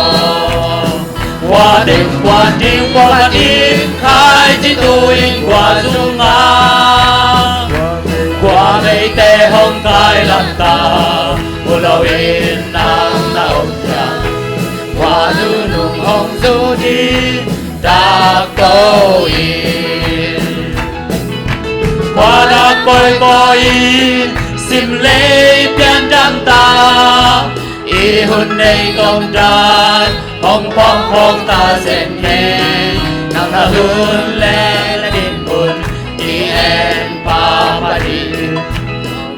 qua đêm qua đêm qua đêm khai chỉ tôi qua dung nga qua mây tê hông cai làm ta một lâu yên nắng nào chàng qua du nung hồng du đi đã câu yên qua đã coi sim lê pian đam ta y hun nei công đan hong phong ta sen ne nang na hun le din hun ti en pa di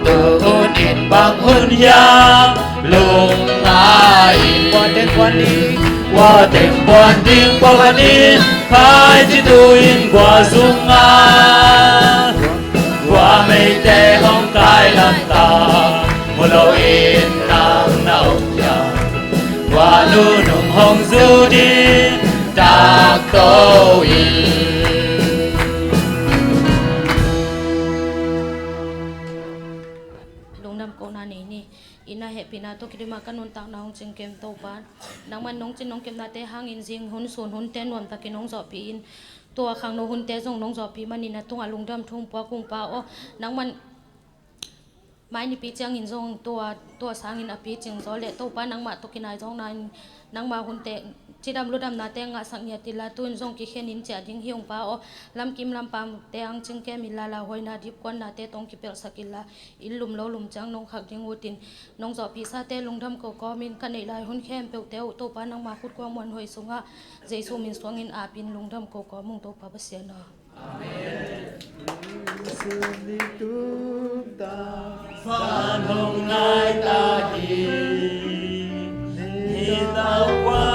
tu hun in bang hun ya lung ai quan đi qua tên quan ding qua đi khai chỉ tu in qua dung a qua mây te hong cai làm ta một lâu in nắng nâu ya qua lu nung hong du đi ta câu in lung nam cô na ni ina he ปีนาตุกิริมากันนุนตักน้องจึงเกมโตปานนังมันน้องจินน้องเกมนาเตหางอินจิงหุนส่วนหุนเตนวมตะกินน้องจอปีอินตัวขังโนหุนเตจงน้องจอปีมันนี่นะตุงอลุงดำทุ่งปัวกุงปาโอนังมันไม้นี่ปีเจียงอินจงตัวสางอินอปีจึงจอเละโตปานังมาตุกินายจงนายนังมาหุนเตจีดำรุดำนาเตงะสังเยติลาตุนจงกิเขนินเจดิงฮิงปาโอลำกิมลำปามเตงจึงแกมิลาลาหอยนาดิบกวนนาเตตงกิเปลสกิลาอิลุมโลลุมจังนงขักดิงวูตินนงจอปีซาเตลุงดำก็ก็มินกันในลายหุนแคมเปลเตวโตปานังมาขุดกวางมวนหอยสุงะเจซูมินสวงอินอาปินลุงดำก็ก็มุงโตปาเบเสียนาPhan hồng ngai ta hi, ni ta qua